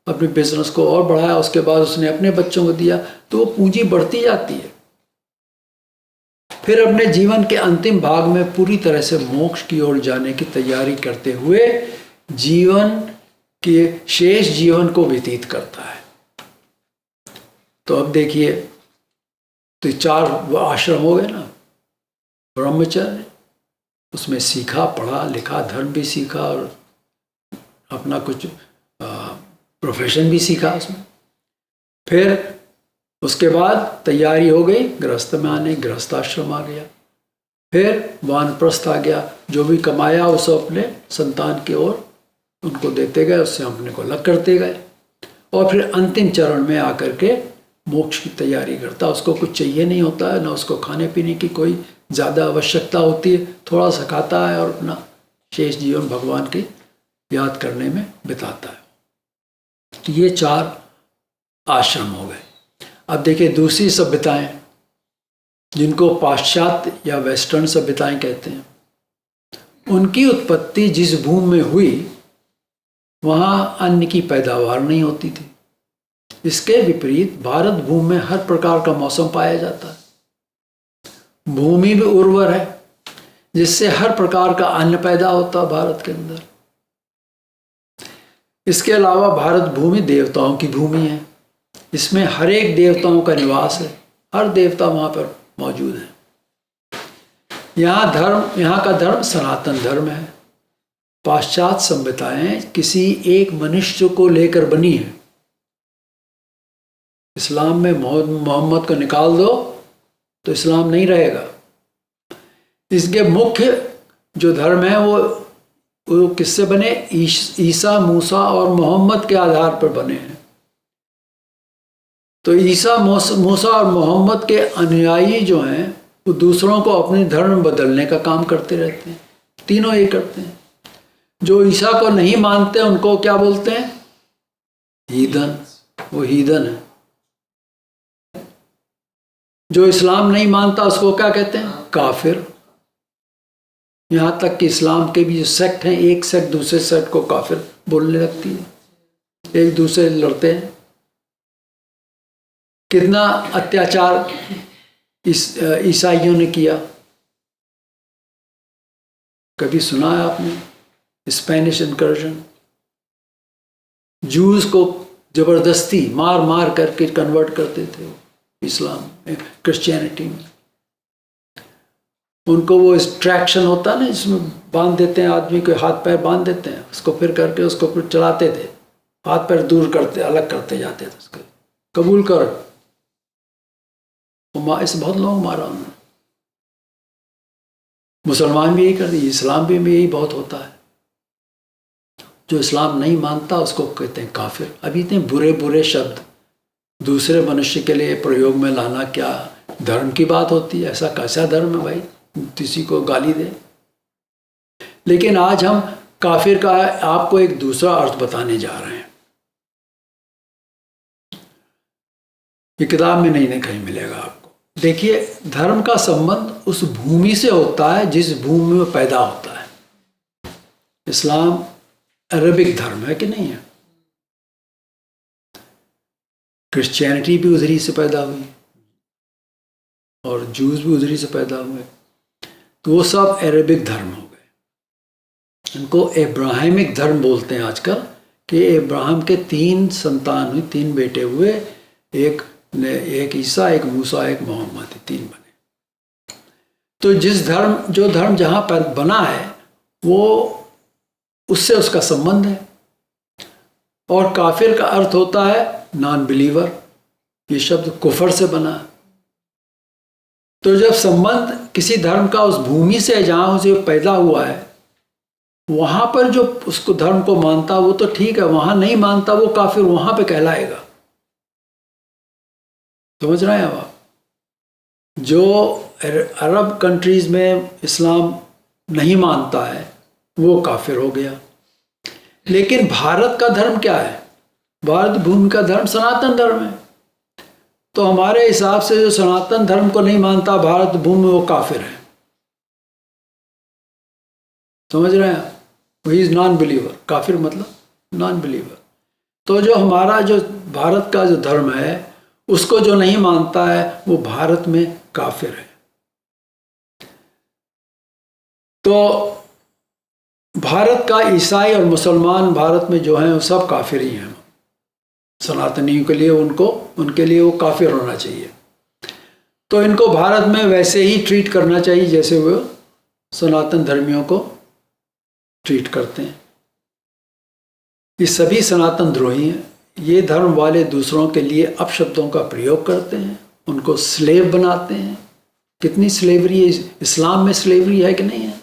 अपने बिजनेस को और बढ़ाया, उसके बाद उसने अपने बच्चों को दिया, तो वो पूंजी बढ़ती जाती है। फिर अपने जीवन के अंतिम भाग में पूरी तरह से मोक्ष की ओर जाने की तैयारी करते हुए जीवन कि शेष जीवन को व्यतीत करता है। तो अब देखिए, तो 4 आश्रम हो गए ना। ब्रह्मचर्य, उसमें सीखा, पढ़ा लिखा, धर्म भी सीखा और अपना कुछ प्रोफेशन भी सीखा उसमें। फिर उसके बाद तैयारी हो गई गृहस्थ में आने, गृहस्थाश्रम आ गया। फिर वानप्रस्थ आ गया, जो भी कमाया उसे अपने संतान की ओर उनको देते गए, उससे अपने को अलग करते गए। और फिर अंतिम चरण में आकर के मोक्ष की तैयारी करता। उसको कुछ चाहिए नहीं होता है, ना उसको खाने पीने की कोई ज़्यादा आवश्यकता होती है, थोड़ा सा खाता है और अपना शेष जीवन भगवान की याद करने में बिताता है। तो ये 4 आश्रम हो गए। अब देखिए दूसरी सभ्यताएं, जिनको पाश्चात्य या वेस्टर्न सभ्यताएं कहते हैं, उनकी उत्पत्ति जिस भूमि में हुई वहाँ अन्न की पैदावार नहीं होती थी। इसके विपरीत भारत भूमि में हर प्रकार का मौसम पाया जाता है। भूमि भी उर्वर है, जिससे हर प्रकार का अन्न पैदा होता है भारत के अंदर। इसके अलावा भारत भूमि देवताओं की भूमि है। इसमें हर एक देवताओं का निवास है, हर देवता वहाँ पर मौजूद है। यहाँ का धर्म सनातन धर्म है। पाश्चात्य सभ्यताएं किसी एक मनुष्य को लेकर बनी है। इस्लाम में मोहम्मद को निकाल दो तो इस्लाम नहीं रहेगा। इसके मुख्य जो धर्म है वो किससे बने? ईसा, मूसा और मोहम्मद के आधार पर बने हैं। तो ईसा, मूसा और मोहम्मद के अनुयायी जो हैं वो दूसरों को अपने धर्म बदलने का काम करते रहते हैं। तीनों ये करते हैं। जो ईसा को नहीं मानते उनको क्या बोलते हैं? हीदन। वो हीदन है। जो इस्लाम नहीं मानता उसको क्या कहते हैं? काफिर। यहाँ तक कि इस्लाम के भी जो सेक्ट हैं, एक सेक्ट दूसरे सेक्ट को काफिर बोलने लगती है, एक दूसरे लड़ते हैं। कितना अत्याचार ईसाइयों ने किया, कभी सुना है आपने? Spanish incursion. जूस को जबरदस्ती मार मार करके कन्वर्ट करते थे इस्लाम में, क्रिश्चियनिटी में। उनको वो ट्रैक्शन होता है ना, जिसमें बांध देते हैं आदमी को, हाथ पैर बांध देते हैं, उसको फिर करके उसको फिर चलाते थे, हाथ पैर दूर करते, अलग करते जाते थे उसको। कबूल कर। ऐसे बहुत लोग मारा उन्होंने। मुसलमान भी यही करते, इस्लाम भी यही बहुत होता है। जो इस्लाम नहीं मानता उसको कहते हैं काफिर। अभी इतने बुरे बुरे शब्द दूसरे मनुष्य के लिए प्रयोग में लाना क्या धर्म की बात होती है? ऐसा कैसा धर्म है भाई, किसी को गाली दे? लेकिन आज हम काफिर का आपको एक दूसरा अर्थ बताने जा रहे हैं। ये किताब में नहीं कहीं मिलेगा आपको। देखिए, धर्म का संबंध उस भूमि से होता है जिस भूमि में पैदा होता है। इस्लाम अरबिक धर्म है कि नहीं है? क्रिश्चियनिटी भी उधरी से पैदा हुई और जूस भी उधरी से पैदा हुए। तो वो सब अरबिक धर्म हो गए। इनको इब्राहिमिक धर्म बोलते हैं आजकल, कि इब्राहिम के 3 संतान हुई, 3 बेटे हुए, एक ईसा, एक मूसा, एक मोहम्मद, 3 बने। तो जो धर्म जहाँ पर बना है वो उससे उसका संबंध है। और काफिर का अर्थ होता है नॉन बिलीवर। ये शब्द कुफर से बना है। तो जब संबंध किसी धर्म का उस भूमि से जहाँ उसे पैदा हुआ है, वहाँ पर जो उसको धर्म को मानता वो तो ठीक है, वहाँ नहीं मानता वो काफिर वहाँ पे कहलाएगा। समझ रहे हैं आप? जो अरब कंट्रीज में इस्लाम नहीं मानता है वो काफिर हो गया। लेकिन भारत का धर्म क्या है? भारत भूमि का धर्म सनातन धर्म है। तो हमारे हिसाब से जो सनातन धर्म को नहीं मानता भारत भूमि, वो काफिर है। समझ रहे हैं? वही इज नॉन बिलीवर। काफिर मतलब नॉन बिलीवर। तो जो हमारा जो भारत का जो धर्म है उसको जो नहीं मानता है वो भारत में काफिर है। तो भारत का ईसाई और मुसलमान भारत में जो हैं वो सब काफिर ही हैं। सनातनियों के लिए उनके लिए वो काफिर होना चाहिए। तो इनको भारत में वैसे ही ट्रीट करना चाहिए जैसे वो सनातन धर्मियों को ट्रीट करते हैं। ये सभी सनातन द्रोही हैं। ये धर्म वाले दूसरों के लिए अपशब्दों का प्रयोग करते हैं, उनको स्लेव बनाते हैं। कितनी स्लेवरी है, इस्लाम में स्लेवरी है कि नहीं है,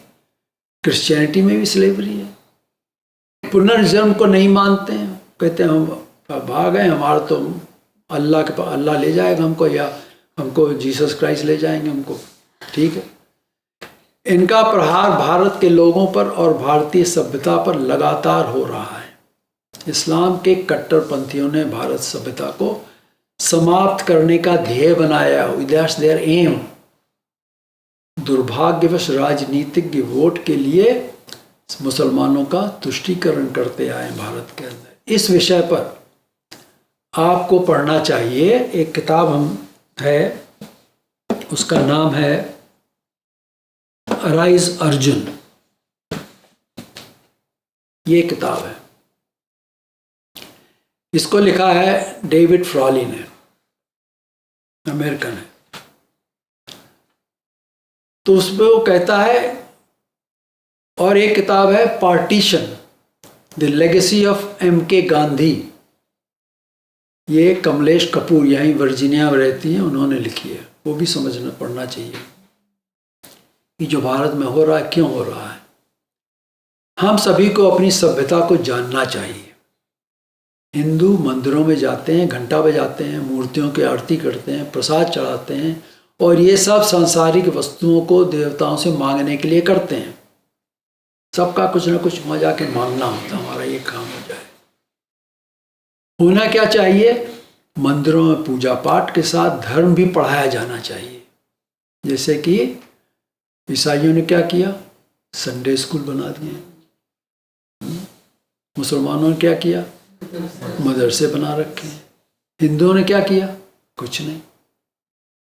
क्रिश्चियनिटी में भी स्लेवरी है। पुनर्जन्म को नहीं मानते हैं, कहते हैं हम भाग गए, हमारा तो अल्लाह के पास, अल्लाह ले जाएगा हमको, या हमको जीसस क्राइस्ट ले जाएंगे हमको, ठीक है। इनका प्रहार भारत के लोगों पर और भारतीय सभ्यता पर लगातार हो रहा है। इस्लाम के कट्टरपंथियों ने भारत सभ्यता को समाप्त करने का ध्येय बनाया, दैट्स देयर एम। दुर्भाग्यवश राजनीतिक वोट के लिए मुसलमानों का तुष्टीकरण करते आए भारत के अंदर। इस विषय पर आपको पढ़ना चाहिए। एक किताब है, उसका नाम है अराइज अर्जुन, ये किताब है। इसको लिखा है डेविड फ्रॉली ने, अमेरिकन है। तो उसमें वो कहता है, और एक किताब है partition, the legacy of M.K. Gandhi, ये कमलेश कपूर यहीं वर्जीनिया में रहती हैं, उन्होंने लिखी है। वो भी समझना पढ़ना चाहिए कि जो भारत में हो रहा है क्यों हो रहा है। हम सभी को अपनी सभ्यता को जानना चाहिए। हिंदू मंदिरों में जाते हैं, घंटा बजाते हैं, मूर्तियों की आरती करते हैं, प्रसाद चढ़ाते हैं, और ये सब सांसारिक वस्तुओं को देवताओं से मांगने के लिए करते हैं। सबका कुछ ना कुछ वहाँ जाके मांगना होता, हमारा ये काम हो जाए। होना क्या चाहिए, मंदिरों में पूजा पाठ के साथ धर्म भी पढ़ाया जाना चाहिए। जैसे कि ईसाइयों ने क्या किया, संडे स्कूल बना दिए। मुसलमानों ने क्या किया, मदरसे बना रखे। हिंदुओं ने क्या किया, कुछ नहीं।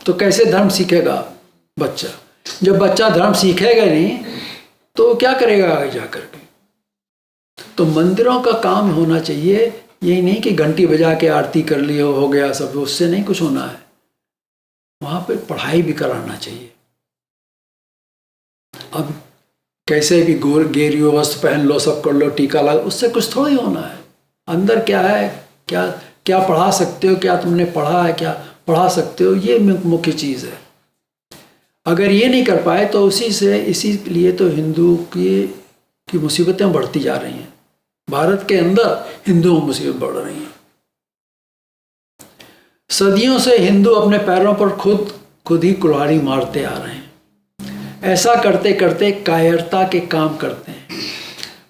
तो कैसे धर्म सीखेगा बच्चा? जब बच्चा धर्म सीखेगा नहीं तो क्या करेगा आगे जाकर के? तो मंदिरों का काम होना चाहिए, यही नहीं कि घंटी बजा के आरती कर ली हो गया सब, उससे नहीं कुछ होना है। वहां पे पढ़ाई भी कराना चाहिए। अब कैसे भी गेरियो वस्त्र पहन लो, सब कर लो, टीका लगा, उससे कुछ थोड़ी होना है। अंदर क्या है, क्या क्या पढ़ा सकते हो, क्या तुमने पढ़ा है, क्या पढ़ा सकते हो, ये मुख्य चीज़ है। अगर ये नहीं कर पाए तो इसीलिए तो हिंदू की मुसीबतें बढ़ती जा रही हैं। भारत के अंदर हिंदुओं में मुसीबत बढ़ रही हैं। सदियों से हिंदू अपने पैरों पर खुद ही कुल्हाड़ी मारते आ रहे हैं। ऐसा करते करते कायरता के काम करते हैं,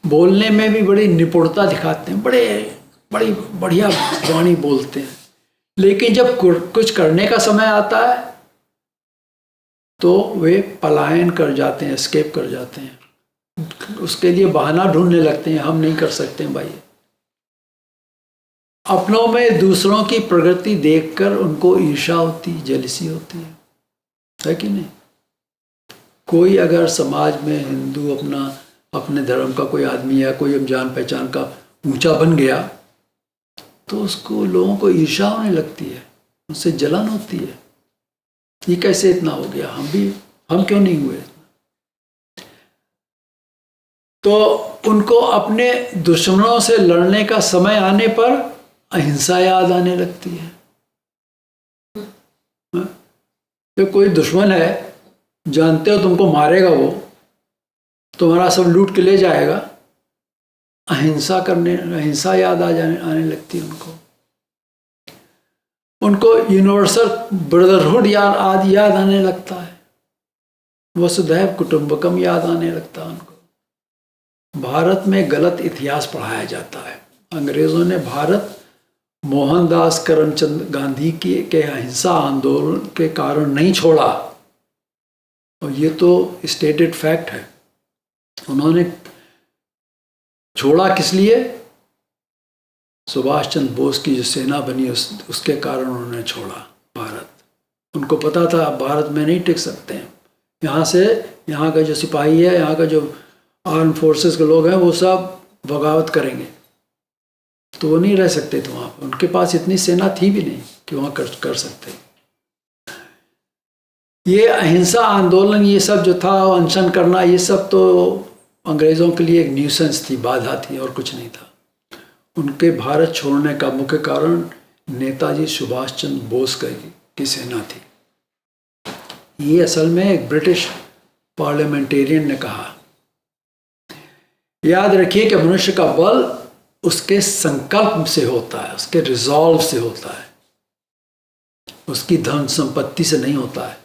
बोलने में भी बड़ी निपुणता दिखाते हैं, बड़ी बढ़िया वाणी बोलते हैं, लेकिन जब कुछ करने का समय आता है तो वे पलायन कर जाते हैं, एस्केप कर जाते हैं। उसके लिए बहाना ढूंढने लगते हैं, हम नहीं कर सकते भाई। अपनों में दूसरों की प्रगति देखकर उनको ईर्ष्या होती, जेलसी होती है कि नहीं? कोई अगर समाज में हिंदू अपने धर्म का कोई आदमी या कोई जान पहचान का ऊंचा बन गया तो उसको लोगों को ईर्ष्या होने लगती है, उससे जलन होती है। ये कैसे इतना हो गया, हम क्यों नहीं हुए? तो उनको अपने दुश्मनों से लड़ने का समय आने पर अहिंसा याद आने लगती है। जब कोई दुश्मन है, जानते हो तुमको मारेगा, वो तुम्हारा सब लूट के ले जाएगा, अहिंसा याद आने लगती है उनको यूनिवर्सल ब्रदरहुड याद आने लगता है, वसुधैव कुटुंबकम याद आने लगता है उनको। भारत में गलत इतिहास पढ़ाया जाता है। अंग्रेजों ने भारत मोहनदास करमचंद गांधी के अहिंसा आंदोलन के कारण नहीं छोड़ा, और ये तो स्टेटेड फैक्ट है। उन्होंने छोड़ा किस लिए? सुभाष चंद्र बोस की जो सेना बनी उसके कारण उन्होंने छोड़ा भारत। उनको पता था भारत में नहीं टिक सकते हैं। यहाँ का जो सिपाही है, यहाँ का जो आर्म फोर्सेस के लोग हैं, वो सब बगावत करेंगे, तो वो नहीं रह सकते थे वहाँ पर। उनके पास इतनी सेना थी भी नहीं कि वहाँ कर सकते। ये अहिंसा आंदोलन, ये सब जो था, अनशन करना, ये सब तो अंग्रेज़ों के लिए एक न्यूसेंस थी, बाधा थी, और कुछ नहीं था। उनके भारत छोड़ने का मुख्य कारण नेताजी सुभाष चंद्र बोस की सेना थी। ये असल में एक ब्रिटिश पार्लियामेंटेरियन ने कहा। याद रखिए कि मनुष्य का बल उसके संकल्प से होता है, उसके रिजॉल्व से होता है, उसकी धन संपत्ति से नहीं होता है।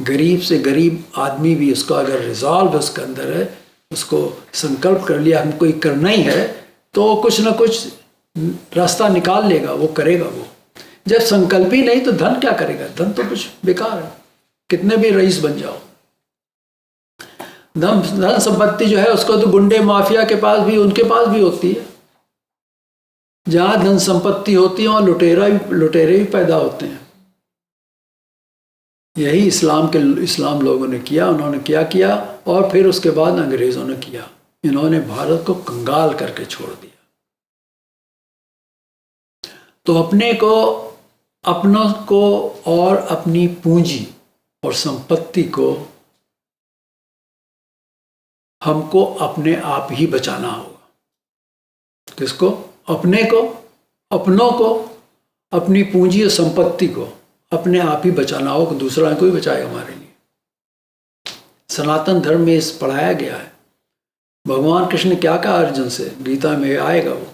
गरीब से गरीब आदमी भी, उसका अगर रिजॉल्व उसके अंदर है, उसको संकल्प कर लिया हमको ये करना ही है, तो कुछ ना कुछ रास्ता निकाल लेगा, वो करेगा। वो जब संकल्प ही नहीं तो धन क्या करेगा? धन तो कुछ बेकार है, कितने भी रईस बन जाओ। धन संपत्ति जो है उसको तो गुंडे माफिया के पास भी, उनके पास भी होती है। जहां धन संपत्ति होती है वहां लुटेरे भी पैदा होते हैं। यही इस्लाम लोगों ने किया, उन्होंने क्या किया, और फिर उसके बाद अंग्रेजों ने किया। इन्होंने भारत को कंगाल करके छोड़ दिया। तो अपने को, अपनों को और अपनी पूंजी और संपत्ति को हमको अपने आप ही बचाना होगा। किसको? अपने को, अपनों को, अपनी पूंजी और संपत्ति को अपने आप ही बचाना होगा, दूसरा कोई बचाएगा हमारे लिए। सनातन धर्म में इस पढ़ाया गया है। भगवान कृष्ण ने क्या कहा अर्जुन से, गीता में आएगा वो,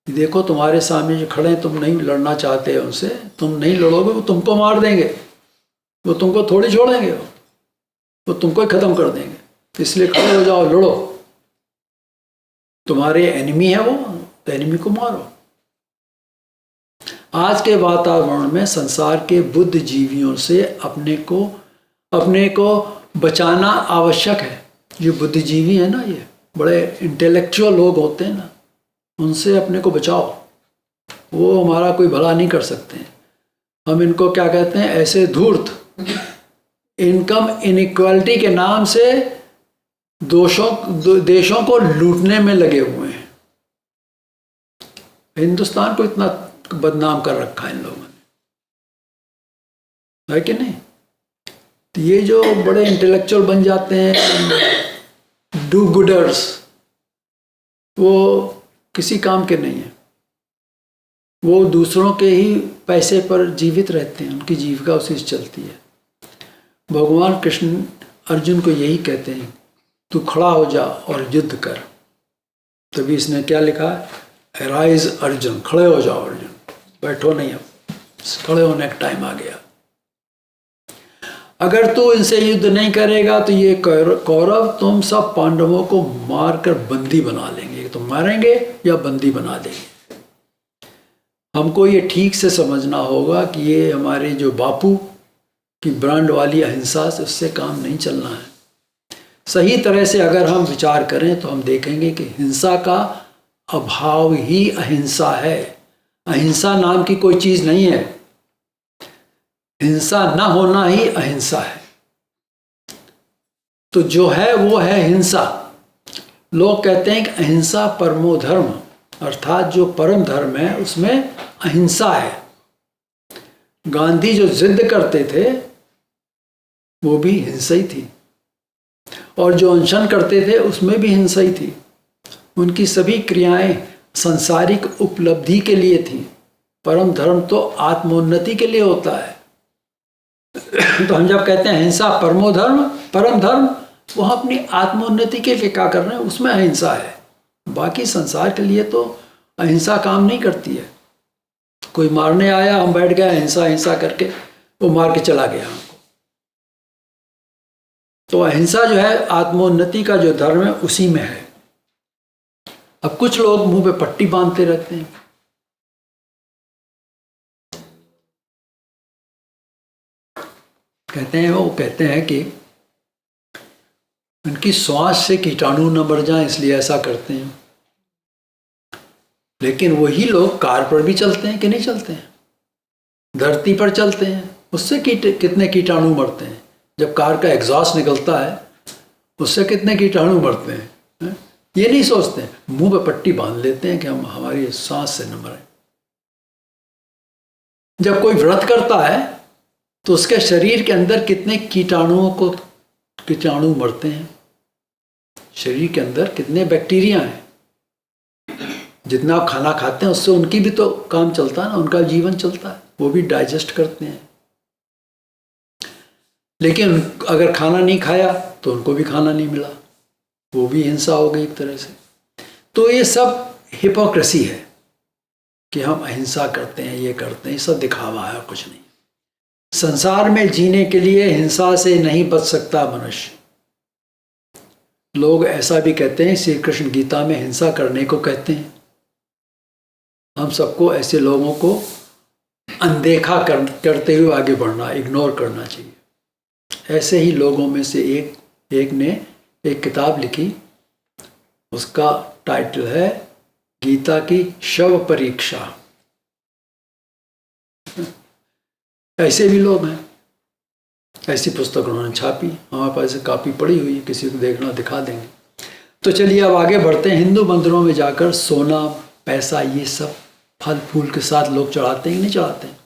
देखो तुम्हारे सामने जो खड़े हैं, तुम नहीं लड़ना चाहते उनसे, तुम नहीं लड़ोगे, वो तुमको मार देंगे, वो तुमको थोड़ी छोड़ेंगे, वो तुमको ही खत्म कर देंगे। इसलिए खड़े हो जाओ, लड़ो। तुम्हारे एनिमी है वो, तो एनिमी को मारो। आज के वातावरण में संसार के बुद्धिजीवियों से अपने को बचाना आवश्यक है। जो बुद्धिजीवी है ना, ये बड़े इंटेलेक्चुअल लोग होते हैं ना, उनसे अपने को बचाओ। वो हमारा कोई भला नहीं कर सकते हैं। हम इनको क्या कहते हैं? ऐसे धूर्त, इनकम इनइक्वालिटी के नाम से देशों को लूटने में लगे हुए हैं। हिंदुस्तान को इतना बदनाम कर रखा है इन लोगों ने, है कि नहीं? तो ये जो बड़े इंटेलेक्चुअल बन जाते हैं, डू गुडर्स, वो किसी काम के नहीं है। वो दूसरों के ही पैसे पर जीवित रहते हैं, उनकी जीविका उसी से चलती है। भगवान कृष्ण अर्जुन को यही कहते हैं, तू खड़ा हो जा और युद्ध कर। तभी इसने क्या लिखा? अराइज अर्जुन, खड़े हो जाओ अर्जुन, बैठो नहीं, अब खड़े होने का टाइम आ गया। अगर तू इनसे युद्ध नहीं करेगा तो ये कौरव तुम सब पांडवों को मारकर बंदी बना लेंगे। तो मारेंगे या बंदी बना देंगे। हमको ये ठीक से समझना होगा कि ये हमारे जो बापू की ब्रांड वाली अहिंसा से, उससे काम नहीं चलना है। सही तरह से अगर हम विचार करें तो हम देखेंगे कि हिंसा का अभाव ही अहिंसा है। अहिंसा नाम की कोई चीज नहीं है। हिंसा न होना ही अहिंसा है। तो जो है वो है हिंसा। लोग कहते हैं कि अहिंसा परमो धर्म, अर्थात जो परम धर्म है उसमें अहिंसा है। गांधी जो जिद करते थे वो भी हिंसा ही थी, और जो अनशन करते थे उसमें भी हिंसा ही थी। उनकी सभी क्रियाएं सांसारिक उपलब्धि के लिए थी। परम धर्म तो आत्मोन्नति के लिए होता है। तो हम जब कहते हैं अहिंसा परमो धर्म, परम धर्म, वो अपनी आत्मोन्नति के लिए क्या कर रहे हैं, उसमें अहिंसा है। बाकी संसार के लिए तो अहिंसा काम नहीं करती है। कोई मारने आया, हम बैठ गए अहिंसा अहिंसा करके, वो मार के चला गया हमको। तो अहिंसा जो है आत्मोन्नति का जो धर्म है उसी में है। अब कुछ लोग मुंह पे पट्टी बांधते रहते हैं। कहते हैं कि उनकी श्वास से कीटाणु न बढ़ जाए इसलिए ऐसा करते हैं। लेकिन वही लोग कार पर भी चलते हैं कि नहीं चलते हैं? धरती पर चलते हैं, उससे कितने कीटाणु मरते हैं। जब कार का एग्जॉस्ट निकलता है उससे कितने कीटाणु मरते हैं? ये नहीं सोचते, मुंह पे पट्टी बांध लेते हैं कि हम हमारी सांस से न मरें। जब कोई व्रत करता है तो उसके शरीर के अंदर कितने कीटाणु मरते हैं, शरीर के अंदर कितने बैक्टीरिया हैं। जितना आप खाना खाते हैं उससे उनकी भी तो काम चलता है ना, उनका जीवन चलता है, वो भी डाइजेस्ट करते हैं। लेकिन अगर खाना नहीं खाया तो उनको भी खाना नहीं मिला, वो भी हिंसा हो गई एक तरह से। तो ये सब हिपोक्रेसी है कि हम अहिंसा करते हैं, ये करते हैं, ये सब दिखावा है और कुछ नहीं। संसार में जीने के लिए हिंसा से नहीं बच सकता मनुष्य। लोग ऐसा भी कहते हैं, श्री कृष्ण गीता में हिंसा करने को कहते हैं। हम सबको ऐसे लोगों को अनदेखा करते हुए आगे बढ़ना, इग्नोर करना चाहिए। ऐसे ही लोगों में से एक ने एक किताब लिखी, उसका टाइटल है गीता की शव परीक्षा। ऐसे भी लोग हैं, ऐसी पुस्तक उन्होंने छापी, हमारे पास कापी पड़ी हुई है, किसी को देखना दिखा देंगे। तो चलिए अब आगे बढ़ते हैं। हिंदू मंदिरों में जाकर सोना, पैसा, ये सब फल फूल के साथ लोग चढ़ाते हैं कि नहीं चढ़ाते हैं?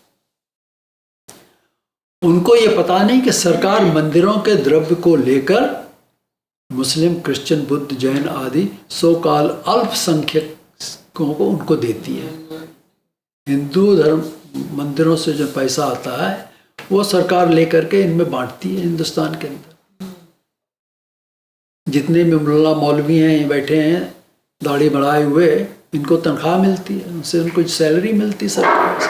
उनको ये पता नहीं कि सरकार मंदिरों के द्रव्य को लेकर मुस्लिम, क्रिश्चियन, बुद्ध, जैन आदि सो काल अल्पसंख्यकों को उनको देती है। हिंदू धर्म मंदिरों से जो पैसा आता है वो सरकार लेकर के इनमें बांटती है। हिंदुस्तान के अंदर जितने भी मुल्ला मौलवी हैं, ये बैठे हैं दाढ़ी बढ़ाए हुए, इनको तनख्वाह मिलती है, उनसे उनको सैलरी मिलती है सरकार से।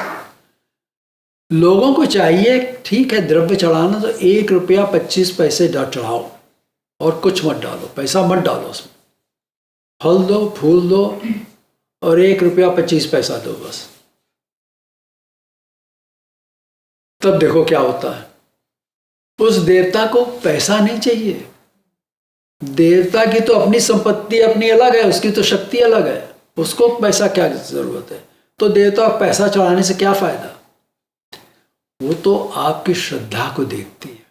लोगों को चाहिए, ठीक है द्रव्य चढ़ाना तो 1 रुपया 25 पैसे चढ़ाओ और कुछ मत डालो, पैसा मत डालो उसमें, फल दो, फूल दो और 1 रुपया 25 पैसा दो बस। तब देखो क्या होता है। उस देवता को पैसा नहीं चाहिए, देवता की तो अपनी संपत्ति अपनी अलग है, उसकी तो शक्ति अलग है, उसको पैसा क्या जरूरत है। तो देवता को पैसा चढ़ाने से क्या फायदा? वो तो आपकी श्रद्धा को देखती है।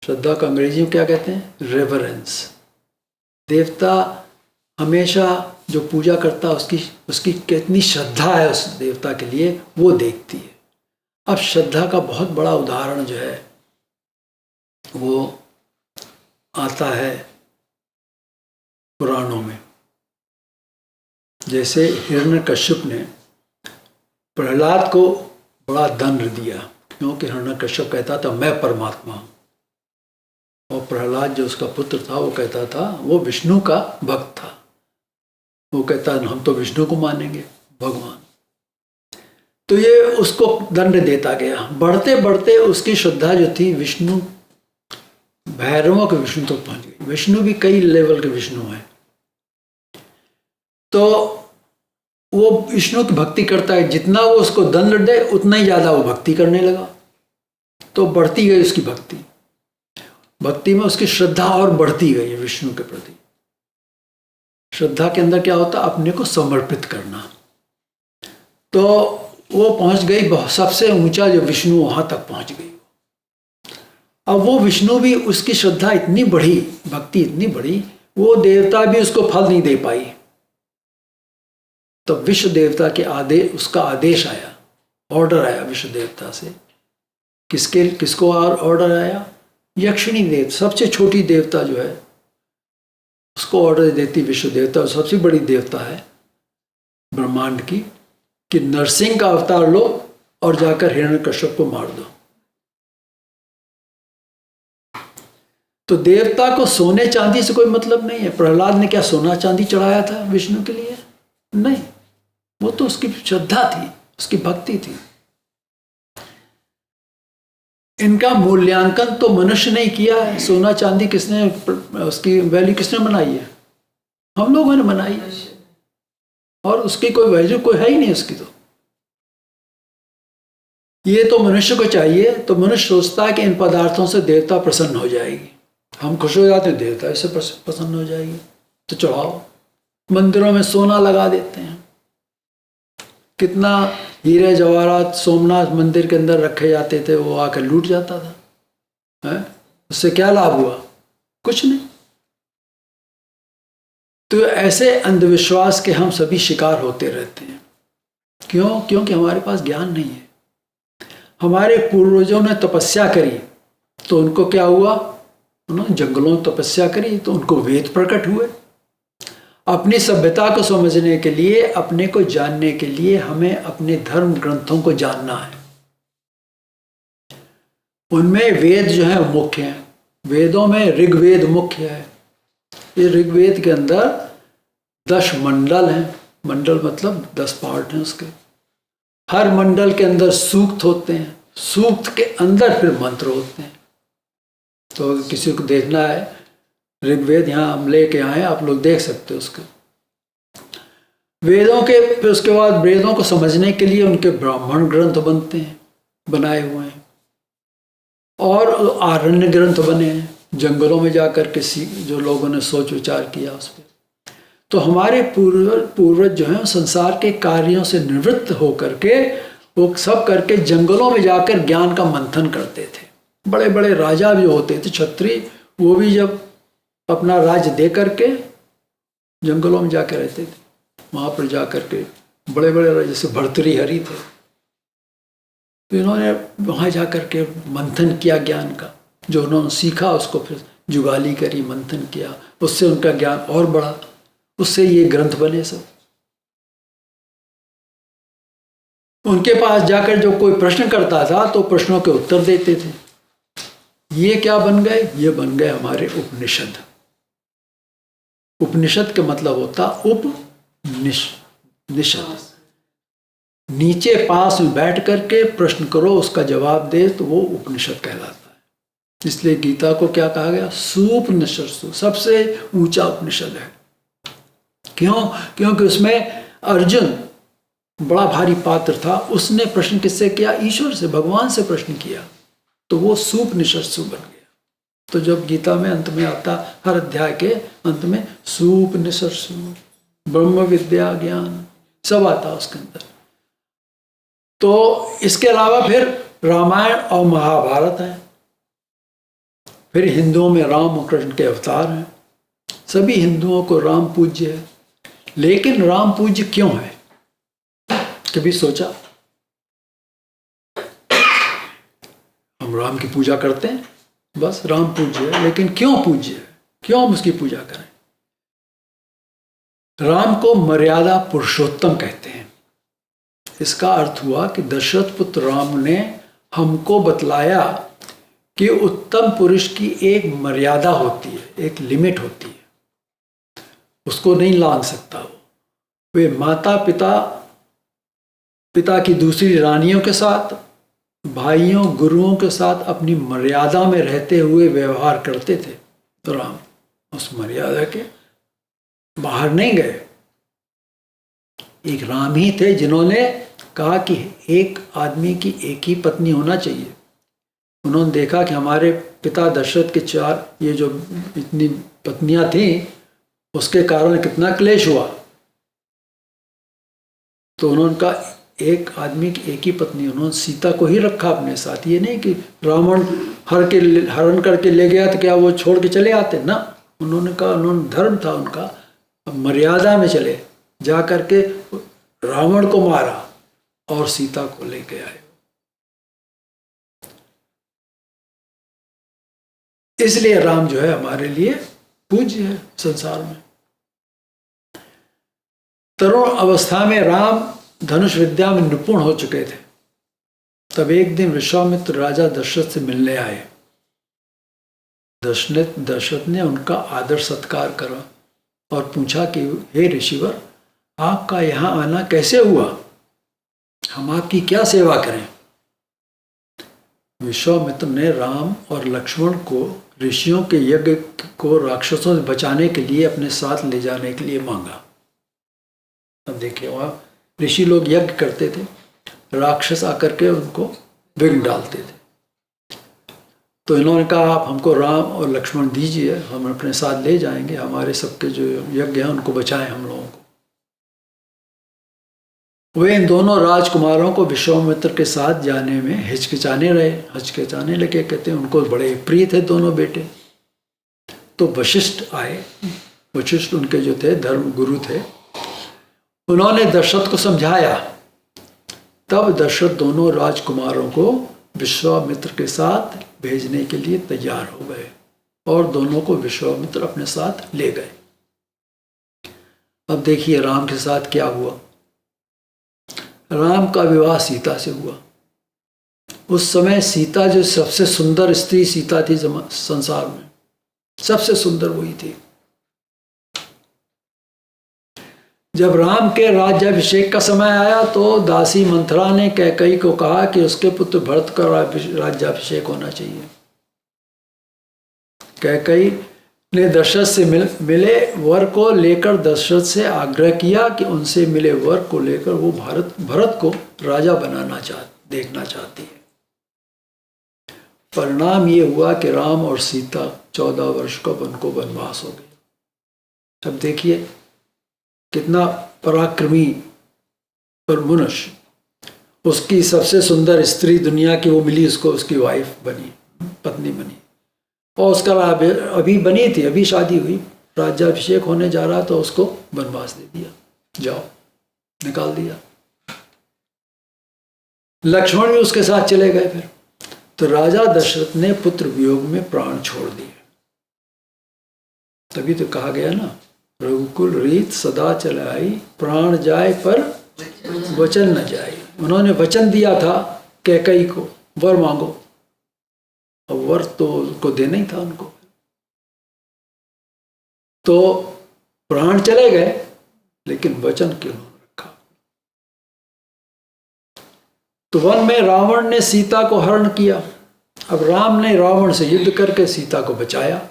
श्रद्धा को अंग्रेजी में क्या कहते हैं? रेवरेंस। देवता हमेशा जो पूजा करता है उसकी कितनी श्रद्धा है उस देवता के लिए, वो देखती है। अब श्रद्धा का बहुत बड़ा उदाहरण जो है वो आता है पुराणों में। जैसे हिरण्यकश्यप ने प्रहलाद को बड़ा दंड दिया, क्योंकि हिरण्यकश्यप कहता था मैं परमात्मा हूँ, और प्रहलाद जो उसका पुत्र था वो कहता था, वो विष्णु का भक्त था, वो कहता हम तो विष्णु को मानेंगे भगवान। तो ये उसको दंड देता गया। बढ़ते बढ़ते उसकी श्रद्धा जो थी विष्णु, भैरवों के विष्णु तक पहुंच गई। विष्णु भी कई लेवल के विष्णु हैं। तो वो विष्णु की भक्ति करता है, जितना वो उसको दंड दे उतना ही ज़्यादा वो भक्ति करने लगा। तो बढ़ती गई उसकी भक्ति, भक्ति में उसकी श्रद्धा और बढ़ती गई है विष्णु के प्रति। श्रद्धा के अंदर क्या होता है? अपने को समर्पित करना। तो वो पहुंच गई सबसे ऊंचा जो विष्णु, वहां तक पहुंच गई। अब वो विष्णु भी, उसकी श्रद्धा इतनी बढ़ी, भक्ति इतनी बढ़ी, वो देवता भी उसको फल नहीं दे पाई। तो विश्व देवता के उसका आदेश आया, ऑर्डर आया विश्व देवता से। किसको ऑर्डर आया? यक्षिणी देवता, सबसे छोटी देवता जो है उसको ऑर्डर देती विश्व देवता, सबसे बड़ी देवता है ब्रह्मांड की, कि नरसिंह का अवतार लो और जाकर हिरण्यकश्यप को मार दो। तो देवता को सोने चांदी से कोई मतलब नहीं है। प्रहलाद ने क्या सोना चांदी चढ़ाया था विष्णु के लिए? नहीं, वो तो उसकी श्रद्धा थी, उसकी भक्ति थी। इनका मूल्यांकन तो मनुष्य ने किया है। सोना चांदी किसने, उसकी वैल्यू किसने बनाई है? हम लोगों ने बनाई है, और उसकी कोई वैल्यू कोई है ही नहीं उसकी। तो ये तो मनुष्य को चाहिए। तो मनुष्य सोचता है कि इन पदार्थों से देवता प्रसन्न हो जाएगी, हम खुश हो जाते हैं, देवता इससे प्रसन्न हो जाएगी, तो चढ़ाओ। मंदिरों में सोना लगा देते हैं, कितना हीरे जवाहरात सोमनाथ मंदिर के अंदर रखे जाते थे, वो आकर लूट जाता था। उससे क्या लाभ हुआ? कुछ नहीं। तो ऐसे अंधविश्वास के हम सभी शिकार होते रहते हैं। क्यों? क्योंकि हमारे पास ज्ञान नहीं है। हमारे पूर्वजों ने तपस्या करी तो उनको क्या हुआ? उन्होंने जंगलों में तपस्या करी तो उनको वेद प्रकट हुए। अपनी सभ्यता को समझने के लिए, अपने को जानने के लिए हमें अपने धर्म ग्रंथों को जानना है। उनमें वेद जो है मुख्य हैं। वेदों में ऋग्वेद मुख्य है। ये ऋग्वेद के अंदर 10 मंडल हैं। मंडल मतलब 10 पार्ट हैं उसके। हर मंडल के अंदर सूक्त होते हैं, सूक्त के अंदर फिर मंत्र होते हैं। तो किसी को देखना है, ऋग्वेद यहाँ हम लेके आए, आप लोग देख सकते हो उसके वेदों के। फिर उसके बाद वेदों को समझने के लिए उनके ब्राह्मण ग्रंथ बनते हैं, बनाए हुए हैं, और आरण्य ग्रंथ बने हैं, जंगलों में जाकर के जो लोगों ने सोच विचार किया उस पर। तो हमारे पूर्वज जो हैं संसार के कार्यों से निवृत्त होकर के वो सब करके जंगलों में जाकर ज्ञान का मंथन करते थे। बड़े बड़े राजा भी होते थे, क्षत्रिय, वो भी जब अपना राज्य दे करके जंगलों में जाकर रहते थे। वहाँ पर जाकर के बड़े बड़े राजा, जैसे भर्तृहरि थे, तो इन्होंने वहाँ जाकर के मंथन किया ज्ञान का। जो उन्होंने सीखा उसको फिर जुगाली करी, मंथन किया, उससे उनका ज्ञान और बढ़ा, उससे ये ग्रंथ बने सब। उनके पास जाकर जो कोई प्रश्न करता था तो प्रश्नों के उत्तर देते थे। ये क्या बन गए? ये बन गए हमारे उपनिषद। उपनिषद का मतलब होता निषद। नीचे पास में बैठ करके प्रश्न करो, उसका जवाब दे, तो वो उपनिषद कहलाता है। इसलिए गीता को क्या कहा गया? सुपनिषद, सबसे ऊंचा उपनिषद है। क्यों? क्योंकि उसमें अर्जुन बड़ा भारी पात्र था, उसने प्रश्न किससे किया? ईश्वर से, भगवान से प्रश्न किया, तो वो सुपनिषद बन गया। तो जब गीता में अंत में आता, हर अध्याय के अंत में सुपनिषद, ब्रह्म विद्या ज्ञान सब आता उसके अंदर। तो इसके अलावा फिर रामायण और महाभारत है। फिर हिंदुओं में राम और कृष्ण के अवतार हैं। सभी हिंदुओं को राम पूज्य है। लेकिन राम पूज्य क्यों है? कभी सोचा? हम राम की पूजा करते हैं, बस राम पूज्य है, लेकिन क्यों पूज्य है? क्यों हम उसकी पूजा करें? राम को मर्यादा पुरुषोत्तम कहते हैं। इसका अर्थ हुआ कि दशरथ पुत्र राम ने हमको बतलाया कि उत्तम पुरुष की एक मर्यादा होती है, एक लिमिट होती है, उसको नहीं लांघ सकता वो। वे माता पिता की दूसरी रानियों के साथ, भाइयों गुरुओं के साथ अपनी मर्यादा में रहते हुए व्यवहार करते थे। तो राम उस मर्यादा के बाहर नहीं गए। एक राम ही थे जिन्होंने कहा कि एक आदमी की एक ही पत्नी होना चाहिए। उन्होंने देखा कि हमारे पिता दशरथ के 4 ये जो इतनी पत्नियां थीं, उसके कारण कितना क्लेश हुआ। तो उन्होंने कहा एक आदमी की एक ही पत्नी, उन्होंने सीता को ही रखा अपने साथ। ये नहीं कि रावण हरण करके ले गया तो क्या वो छोड़ के चले आते ना। उन्होंने कहा, उन्होंने धर्म था उनका, मर्यादा में चले, जा करके रावण को मारा और सीता को लेके आए। इसलिए राम जो है हमारे लिए पूज्य है संसार में। तरुण अवस्था में राम धनुष विद्या में निपुण हो चुके थे। तब एक दिन विश्वामित्र राजा दशरथ से मिलने आए। दशरथ ने उनका आदर सत्कार करा और पूछा कि हे ऋषिवर, आपका यहाँ आना कैसे हुआ? हम आपकी क्या सेवा करें? विश्वामित्र ने राम और लक्ष्मण को ऋषियों के यज्ञ को राक्षसों से बचाने के लिए अपने साथ ले जाने के लिए मांगा। अब देखिए, वहाँ ऋषि लोग यज्ञ करते थे, राक्षस आकर के उनको विघ्न डालते थे। तो इन्होंने कहा आप हमको राम और लक्ष्मण दीजिए, हम अपने साथ ले जाएंगे, हमारे सबके जो यज्ञ हैं उनको बचाएं हम लोगों को। वे इन दोनों राजकुमारों को विश्वामित्र के साथ जाने में हिचकिचाने लगे। कहते हैं उनको बड़े प्रिय थे दोनों बेटे। तो वशिष्ठ आए। वशिष्ठ उनके जो थे धर्म गुरु थे, उन्होंने दशरथ को समझाया। तब दशरथ दोनों राजकुमारों को विश्वामित्र के साथ भेजने के लिए तैयार हो गए और दोनों को विश्वामित्र अपने साथ ले गए। अब देखिए राम के साथ क्या हुआ। राम का विवाह सीता से हुआ। उस समय सीता जो सबसे सुंदर स्त्री सीता थी संसार में, सबसे सुंदर वही थी। जब राम के राज्याभिषेक का समय आया तो दासी मंथरा ने कैकेयी को कहा कि उसके पुत्र भरत का राज्याभिषेक होना चाहिए। कैकेयी ने दशरथ से मिले वर को लेकर दशरथ से आग्रह किया कि उनसे मिले वर को लेकर वो भरत को राजा देखना चाहती है। परिणाम ये हुआ कि राम और सीता 14 वर्ष का उनको वनवास हो गया। अब देखिए कितना पराक्रमी और मनुष्य, उसकी सबसे सुंदर स्त्री दुनिया की वो मिली उसको, उसकी वाइफ बनी, पत्नी बनी, और उसका अभी बनी थी, अभी शादी हुई, राज्याभिषेक होने जा रहा तो उसको वनवास दे दिया, जाओ, निकाल दिया। लक्ष्मण भी उसके साथ चले गए। फिर तो राजा दशरथ ने पुत्र वियोग में प्राण छोड़ दिए। तभी तो कहा गया ना, रघुकुल रीत सदा चलाई, प्राण जाए पर वचन न जाए। उन्होंने वचन दिया था कैकेयी को, वर मांगो, और वर तो उनको देना ही था उनको। तो प्राण चले गए लेकिन वचन क्यों रखा। तो वन में रावण ने सीता को हरण किया। अब राम ने रावण से युद्ध करके सीता को बचाया,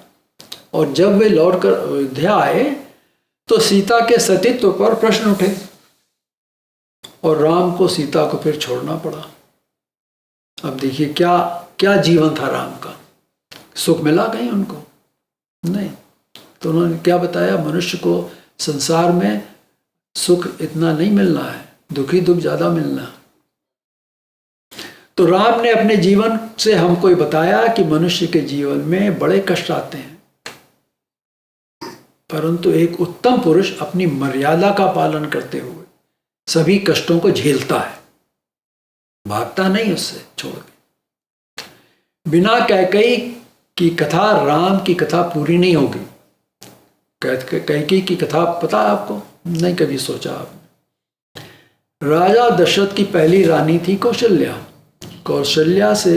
और जब वे लौटकर अयोध्या आए तो सीता के सतीत्व पर प्रश्न उठे और राम को सीता को फिर छोड़ना पड़ा। अब देखिए क्या क्या जीवन था राम का। सुख मिला कहीं उनको? नहीं। तो उन्होंने क्या बताया, मनुष्य को संसार में सुख इतना नहीं मिलना है, दुखी दुख ज्यादा मिलना। तो राम ने अपने जीवन से हमको ये बताया कि मनुष्य के जीवन में बड़े कष्ट आते हैं, परंतु एक उत्तम पुरुष अपनी मर्यादा का पालन करते हुए सभी कष्टों को झेलता है, भागता नहीं उससे छोड़ के। बिना कैकेयी की कथा, राम की कथा पूरी नहीं होगी। कैकेयी की कथा पता है आपको? नहीं कभी सोचा आपने? राजा दशरथ की पहली रानी थी कौशल्या। कौशल्या से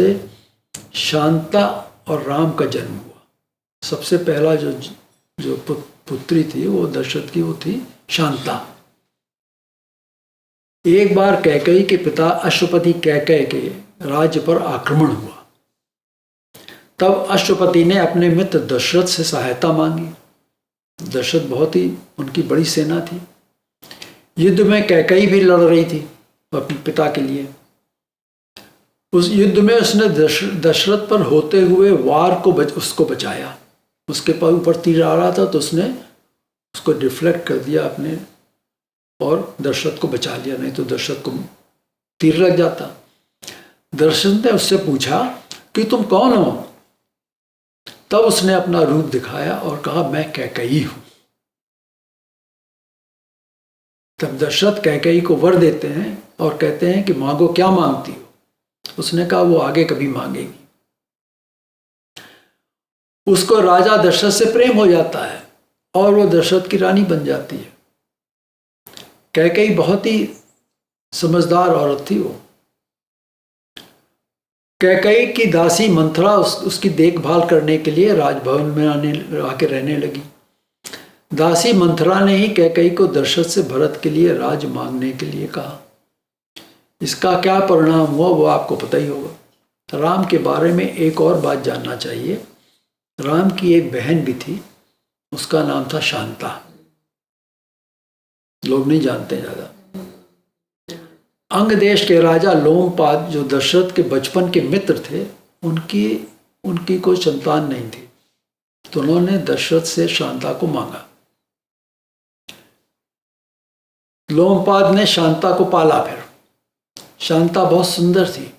शांता और राम का जन्म हुआ। सबसे पहला जो पुत्री थी वो दशरथ की, वो थी शांता। एक बार कैकेयी के पिता अश्वपति कैकेयी के राज्य पर आक्रमण हुआ। तब अश्वपति ने अपने मित्र दशरथ से सहायता मांगी। दशरथ बहुत ही, उनकी बड़ी सेना थी। युद्ध में कैकेयी भी लड़ रही थी अपने पिता के लिए। उस युद्ध में उसने दशरथ पर होते हुए वार को उसको बचाया। उसके ऊपर तीर आ रहा था तो उसने उसको डिफ्लेक्ट कर दिया अपने, और दशरथ को बचा लिया, नहीं तो दशरथ को तीर लग जाता। दशरथ ने उससे पूछा कि तुम कौन हो? तब उसने अपना रूप दिखाया और कहा मैं कैकेयी हूं। तब दशरथ कैकेयी को वर देते हैं और कहते हैं कि मांगो, क्या मांगती हो? उसने कहा वो आगे कभी मांगेगी। उसको राजा दशरथ से प्रेम हो जाता है और वो दशरथ की रानी बन जाती है। कैकेयी बहुत ही समझदार औरत थी वो। कैकेयी की दासी मंथरा उसकी देखभाल करने के लिए राजभवन में आके रहने लगी। दासी मंथरा ने ही कैकेयी को दशरथ से भरत के लिए राज मांगने के लिए कहा। इसका क्या परिणाम हुआ वो आपको पता ही होगा। राम के बारे में एक और बात जानना चाहिए। राम की एक बहन भी थी, उसका नाम था शांता। लोग नहीं जानते ज्यादा। अंग देश के राजा लोमपाद जो दशरथ के बचपन के मित्र थे, उनकी कोई संतान नहीं थी, तो उन्होंने दशरथ से शांता को मांगा। लोमपाद ने शांता को पाला। फिर शांता बहुत सुंदर थी,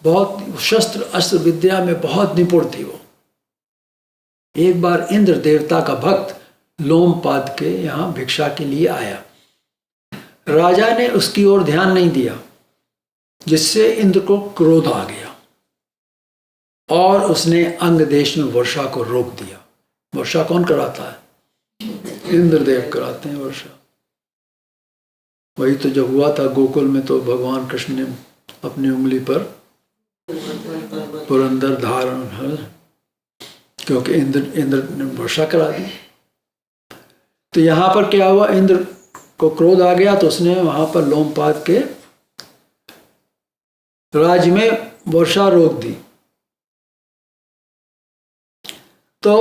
बहुत शस्त्र अस्त्र विद्या में बहुत निपुण थी वो। एक बार इंद्र देवता का भक्त लोमपाद के यहाँ भिक्षा के लिए आया। राजा ने उसकी ओर ध्यान नहीं दिया, जिससे इंद्र को क्रोध आ गया और उसने अंग देश में वर्षा को रोक दिया। वर्षा कौन कराता है? इंद्रदेव कराते हैं वर्षा। वही तो जब हुआ था गोकुल में, तो भगवान कृष्ण ने अपनी उंगली पर पुरंदर धारण, क्योंकि इंद्र ने वर्षा करा दी। तो यहाँ पर क्या हुआ, इंद्र को क्रोध आ गया तो उसने वहां पर लोमपाद के राज्य में वर्षा रोक दी। तो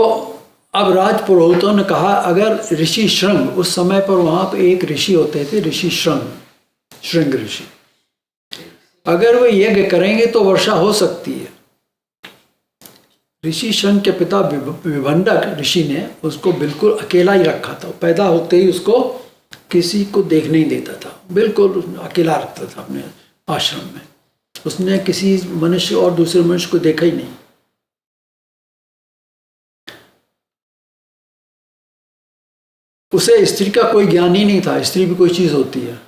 अब राज पुरोहितों ने कहा, अगर ऋषि श्रृंग, उस समय पर वहां पर एक ऋषि होते थे, ऋषि श्रृंग ऋषि, अगर वो यज्ञ करेंगे तो वर्षा हो सकती है। ऋषि श्रृंग के पिता विभंडक ऋषि ने उसको बिल्कुल अकेला ही रखा था। पैदा होते ही उसको किसी को देख नहीं देता था, बिल्कुल अकेला रखता था अपने आश्रम में। उसने किसी मनुष्य और दूसरे मनुष्य को देखा ही नहीं। उसे स्त्री का कोई ज्ञान ही नहीं था, स्त्री भी कोई चीज होती है।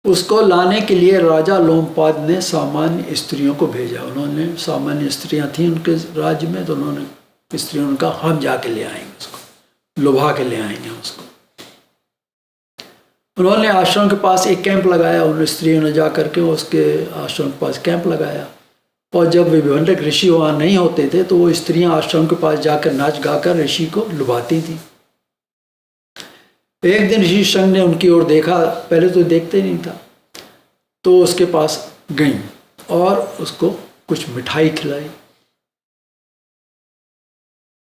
उसको लाने के लिए राजा लोमपाद ने सामान्य स्त्रियों को भेजा। उन्होंने, सामान्य स्त्रियां थीं उनके राज्य में, तो उन्होंने स्त्रियों ने कहा, हम जाके ले आएंगे उसको, लुभा के ले आएंगे उसको। उन्होंने आश्रम के पास एक कैंप लगाया। उन स्त्रियों ने जा करके उसके आश्रम के पास कैंप लगाया। और जब विभंडक ऋषि वहाँ नहीं होते थे तो वो स्त्रियां आश्रम के पास जाकर नाच गाकर ऋषि को लुभाती थी। एक दिन ऋषि श्रृंग ने उनकी ओर देखा, पहले तो देखते नहीं था, तो उसके पास गई और उसको कुछ मिठाई खिलाई।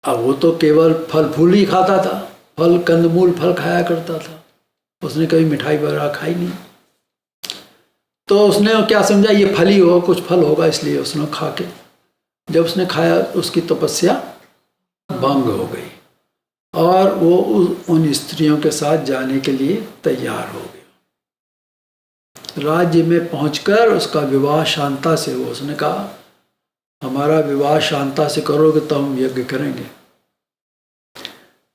अब वो तो केवल फल फूल ही खाता था, फल कंदमूल फल खाया करता था, उसने कभी मिठाई वगैरह खाई नहीं। तो उसने क्या समझा, ये फल ही होगा, कुछ फल होगा, इसलिए उसने खा के, जब उसने खाया उसकी तपस्या भंग हो गई और वो उन स्त्रियों के साथ जाने के लिए तैयार हो गया। राज्य में पहुंचकर उसका विवाह शांता से हुआ। उसने कहा, हमारा विवाह शांता से करोगे तो हम यज्ञ करेंगे।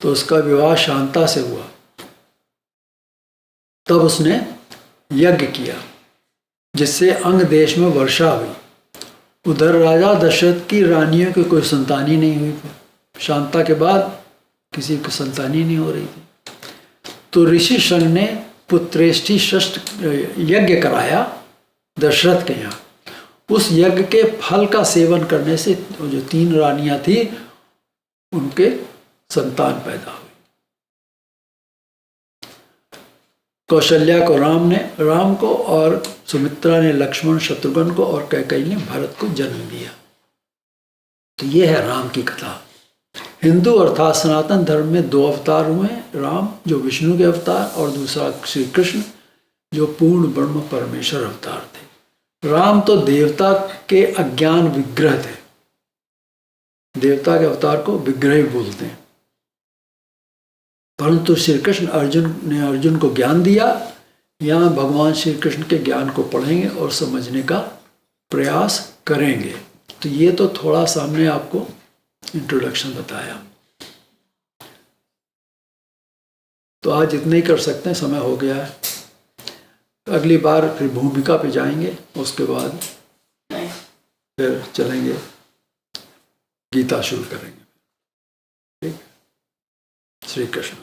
तो उसका विवाह शांता से हुआ। तब उसने यज्ञ किया जिससे अंग देश में वर्षा हुई। उधर राजा दशरथ की रानियों की कोई संतान ही नहीं हुई। शांता के बाद किसी की संतान ही नहीं हो रही थी। तो ऋषि श्रृंग ने पुत्रेष्टि षष्ठ यज्ञ कराया दशरथ के यहाँ। उस यज्ञ के फल का सेवन करने से जो 3 रानियां थी उनके संतान पैदा हुई। कौशल्या को राम को और सुमित्रा ने लक्ष्मण शत्रुघ्न को और कैकेयी ने भरत को जन्म दिया। तो ये है राम की कथा। हिंदू अर्थात सनातन धर्म में 2 अवतार हुए, राम जो विष्णु के अवतार और दूसरा श्री कृष्ण जो पूर्ण ब्रह्म परमेश्वर अवतार थे। राम तो देवता के अज्ञान विग्रह थे, देवता के अवतार को विग्रह बोलते हैं। परंतु श्री कृष्ण अर्जुन को ज्ञान दिया। यहाँ भगवान श्री कृष्ण के ज्ञान को पढ़ेंगे और समझने का प्रयास करेंगे। तो ये तो थोड़ा सा हमने आपको इंट्रोडक्शन बताया। तो आज इतना ही कर सकते हैं, समय हो गया है। अगली बार फिर भूमिका पे जाएंगे, उसके बाद फिर चलेंगे, गीता शुरू करेंगे। ठीक, श्री कृष्ण।